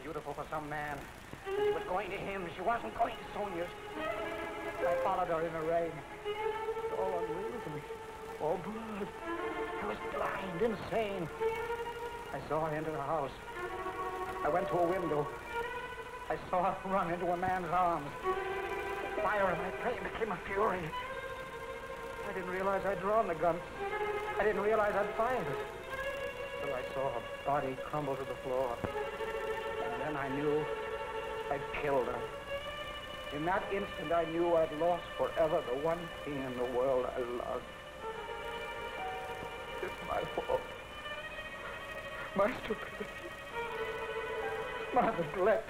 Beautiful for some man. She was going to him. She wasn't going to Sonia's. I followed her in the rain. It's all unreal to me. All blood. I was blind, insane. I saw her enter the house. I went to a window. I saw her run into a man's arms. The fire in my brain became a fury. I didn't realize I'd drawn the gun. I didn't realize I'd fired it. Till I saw her body crumble to the floor. Then I knew I'd killed her. In that instant, I knew I'd lost forever the one thing in the world I loved. It's my fault. My stupidity. My neglect.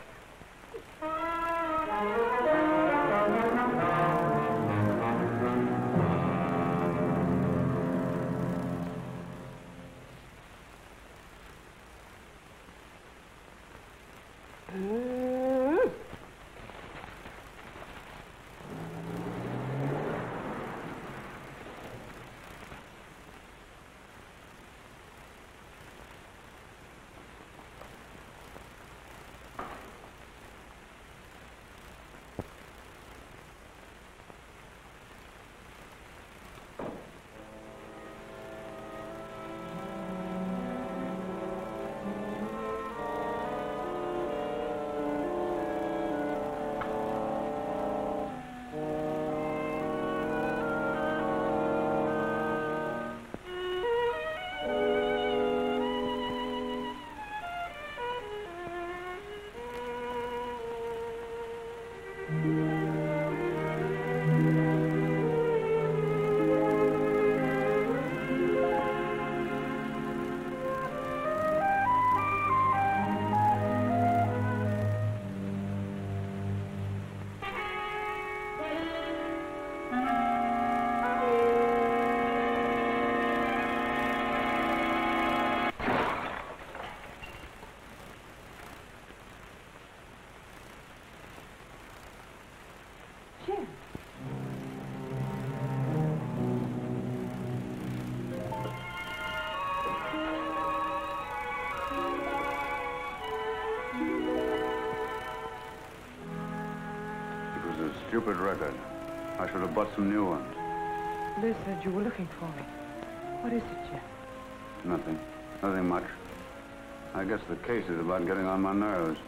Stupid record. I should have bought some new ones. Liz said you were looking for me. What is it, Jim? Nothing. Nothing much. I guess the case is about getting on my nerves.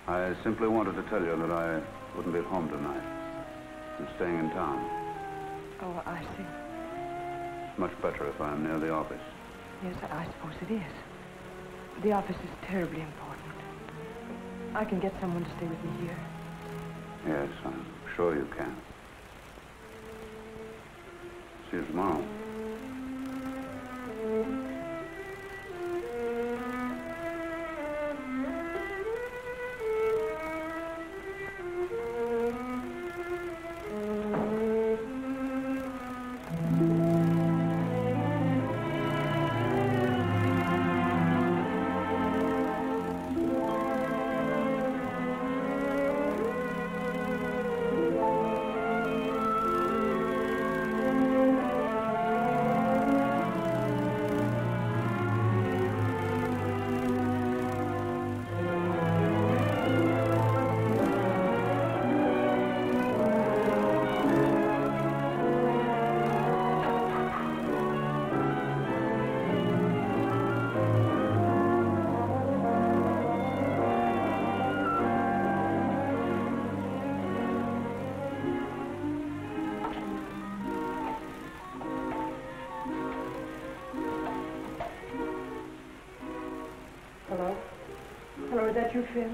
I simply wanted to tell you that I wouldn't be at home tonight. I'm staying in town. Oh, I see. It's much better if I'm near the office. Yes, I suppose it is. The office is terribly important. I can get someone to stay with me here. Yes, I'm sure you can. See you tomorrow. that you, Phil?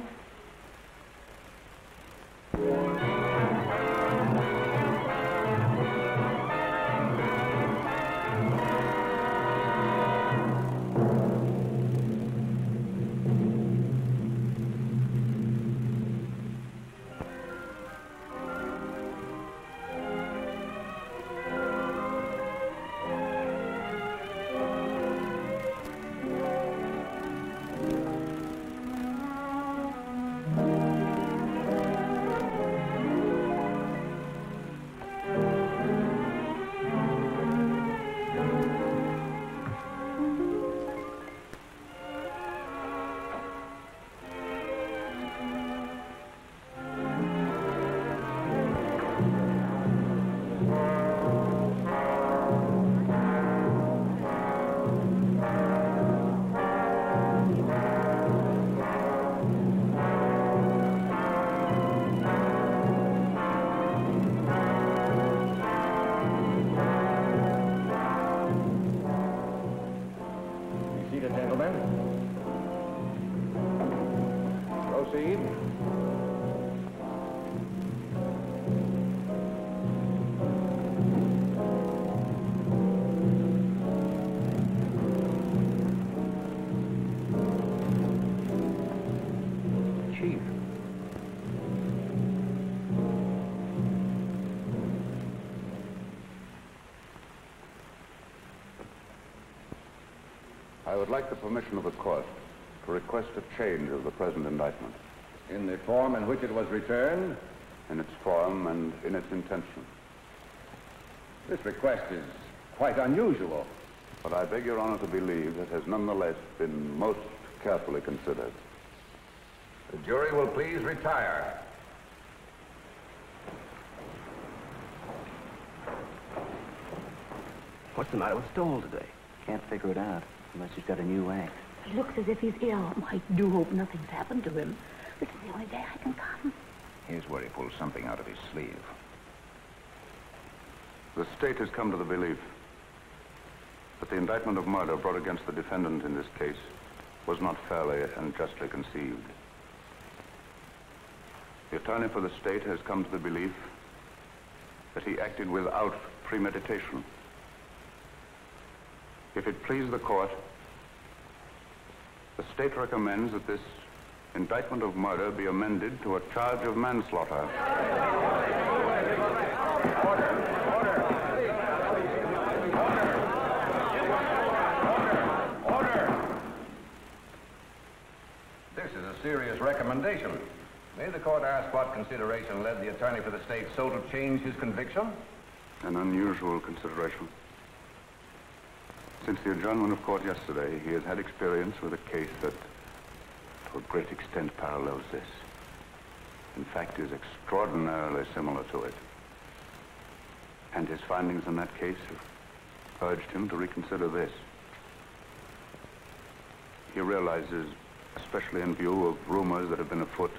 Proceed. Chief. I would like the permission of the court to request a change of the present indictment. In the form in which it was returned? In its form and in its intention. This request is quite unusual. But I beg Your Honor to believe it has nonetheless been most carefully considered. The jury will please retire. What's the matter with Stoll today? Can't figure it out, unless he's got a new act. He looks as if he's ill. I do hope nothing's happened to him. This is the only day I can come. Here's where he pulls something out of his sleeve. The state has come to the belief that the indictment of murder brought against the defendant in this case was not fairly and justly conceived. The attorney for the state has come to the belief that he acted without premeditation. If it please the court, the state recommends that this indictment of murder be amended to a charge of manslaughter. This is a serious recommendation. May the court ask what consideration led the attorney for the state so to change his conviction? An unusual consideration. Since the adjournment of court yesterday, he has had experience with a case that, to a great extent, parallels this. In fact, is extraordinarily similar to it. And his findings in that case have urged him to reconsider this. He realizes, especially in view of rumors that have been afoot,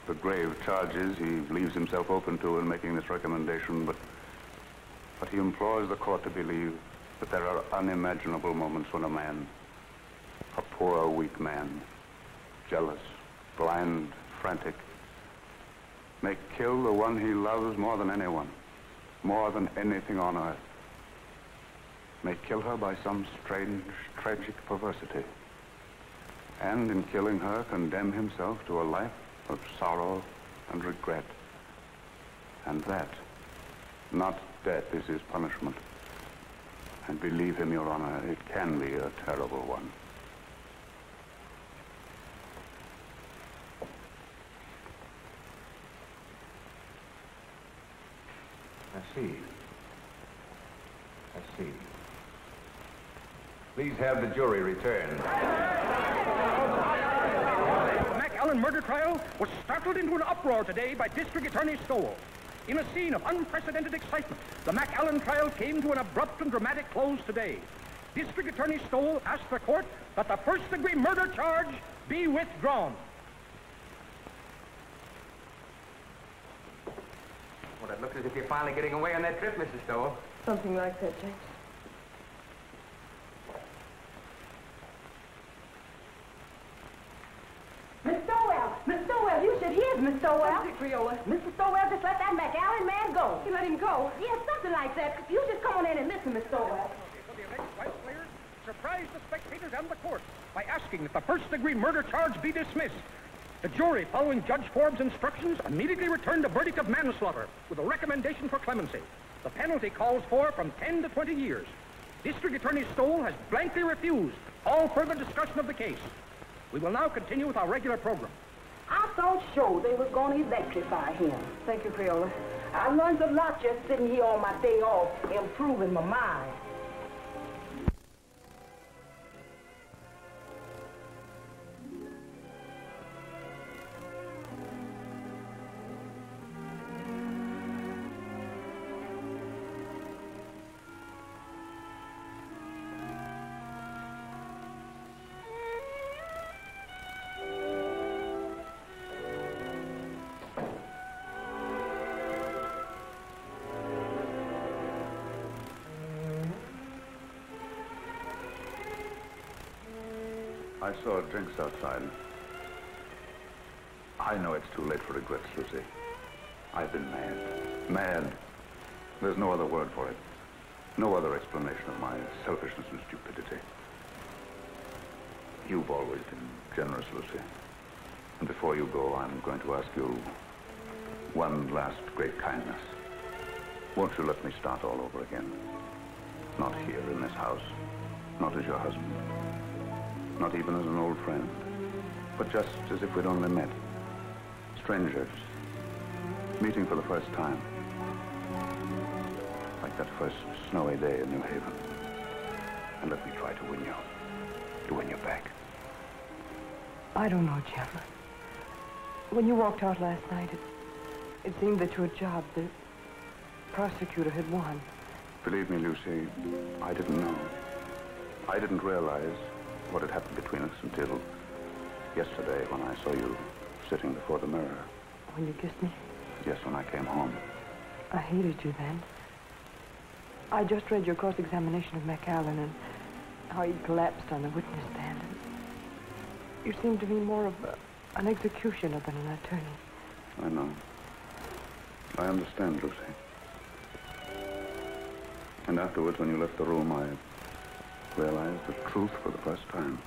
the grave charges he leaves himself open to in making this recommendation, but he implores the court to believe that there are unimaginable moments when a man, a poor, weak man, jealous, blind, frantic, may kill the one he loves more than anyone, more than anything on earth, may kill her by some strange, tragic perversity, and in killing her condemn himself to a life of sorrow and regret. And that, not death, is his punishment. And believe him, Your Honor, it can be a terrible one. I see. I see. Please have the jury return. The McAllen murder trial was startled into an uproar today by District Attorney Stoll. In a scene of unprecedented excitement, the McAllen trial came to an abrupt and dramatic close today. District Attorney Stoll asked the court that the first-degree murder charge be withdrawn. Well, it looks as if you're finally getting away on that trip, Mrs. Stoll. Something like that, James. Miss Stoll! Miss Stowell? That's it, Creola. Mr. Stowell just let that McAllen man go. You let him go? Yeah, something like that. You just come on in and listen, Miss Stowell. So the alleged vice players surprised the spectators and the court by asking that the first-degree murder charge be dismissed. The jury, following Judge Forbes' instructions, immediately returned a verdict of manslaughter with a recommendation for clemency. The penalty calls for from 10 to 20 years. District Attorney Stoll has blankly refused all further discussion of the case. We will now continue with our regular program. I thought sure they was going to electrify him. Thank you, Creola. I learned a lot just sitting here on my day off, improving my mind. I saw drinks outside. I know it's too late for regrets, Lucy. I've been mad. Mad. There's no other word for it. No other explanation of my selfishness and stupidity. You've always been generous, Lucy. And before you go, I'm going to ask you one last great kindness. Won't you let me start all over again? Not here in this house. Not as your husband. Not even as an old friend, but just as if we'd only met. Strangers, meeting for the first time. Like that first snowy day in New Haven. And let me try to win you back. I don't know, Jim. When you walked out last night, it seemed that your job, the prosecutor, had won. Believe me, Lucy, I didn't know. I didn't realize what had happened between us until yesterday when I saw you sitting before the mirror. When you kissed me? Yes, when I came home. I hated you then. I just read your cross-examination of McAllen and how he collapsed on the witness stand. And you seemed to me more of an executioner than an attorney. I know. I understand, Lucy. And afterwards, when you left the room, I realized the truth for the first time.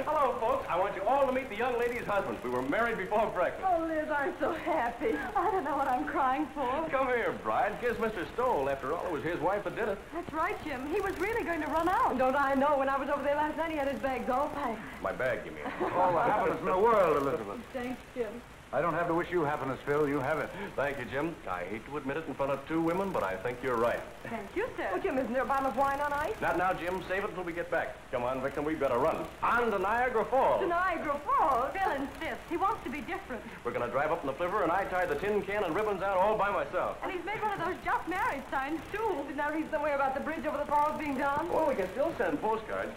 Hello, folks. I want you all to meet the young lady's husbands. We were married before breakfast. Oh, Liz, I'm so happy. I don't know what I'm crying for. Come here, bride. Kiss Mr. Stoll. After all, it was his wife that did it. That's right, Jim. He was really going to run out. Don't I know? When I was over there last night, he had his bags all packed. My bag, you mean? All the happiness in the world, Elizabeth. Thanks, Jim. I don't have to wish you happiness, Phil. You have it. Thank you, Jim. I hate to admit it in front of two women, but I think you're right. Thank you, sir. Oh, Jim, isn't there a bottle of wine on ice? Not now, Jim. Save it until we get back. Come on, Victim. We've got to run. On to Niagara Falls. To Niagara Falls? Phil insists. He wants to be different. We're going to drive up in the flivver, and I tie the tin can and ribbons out all by myself. And he's made one of those just married signs, too. Didn't I read somewhere about the bridge over the falls being done? Well, we can still send postcards.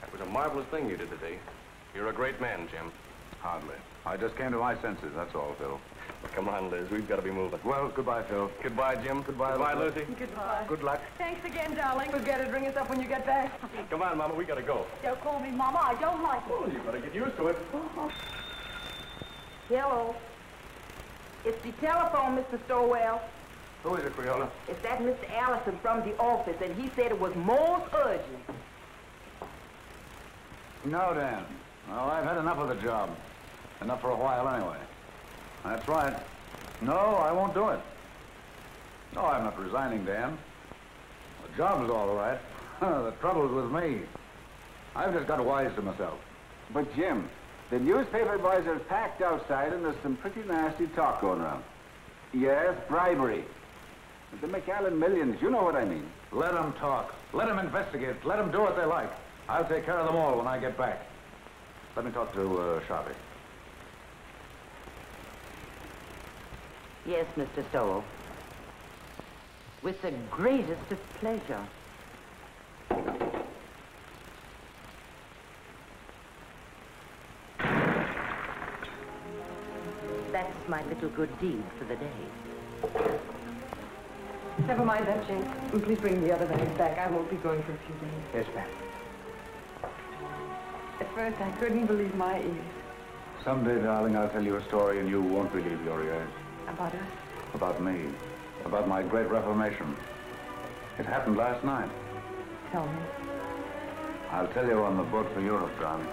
That was a marvelous thing you did today. You're a great man, Jim. Hardly. I just came to my senses, that's all, Phil. Well, come on, Liz. We've got to be moving. Well, goodbye, Phil. Goodbye, Jim. Goodbye, Lucy. Goodbye. Good luck. Thanks again, darling. Forget it. Ring us up when you get back. Come on, Mama. We got to go. Don't call me Mama. I don't like it. Well, you better get used to it. Hello. It's the telephone, Mr. Stowell. Who is it, Creola? It's that Mr. Allison from the office, and he said it was most urgent. No, Dan. No, I've had enough of the job. Enough for a while, anyway. That's right. No, I won't do it. No, I'm not resigning, Dan. The job's all right. The trouble's with me. I've just got wise to myself. But, Jim, the newspaper boys are packed outside, and there's some pretty nasty talk going around. Yes, bribery. The McAllen millions, you know what I mean. Let them talk. Let them investigate. Let them do what they like. I'll take care of them all when I get back. Let me talk to Sharpie. Yes, Mr. Stowell. With the greatest of pleasure. That's my little good deed for the day. Never mind that, Jane. And please bring the other bags back. I won't be going for a few days. Yes, ma'am. At first, I couldn't believe my ears. Someday, darling, I'll tell you a story and you won't believe your ears. About us? About me. About my great reformation. It happened last night. Tell me. I'll tell you on the boat for Europe, darling.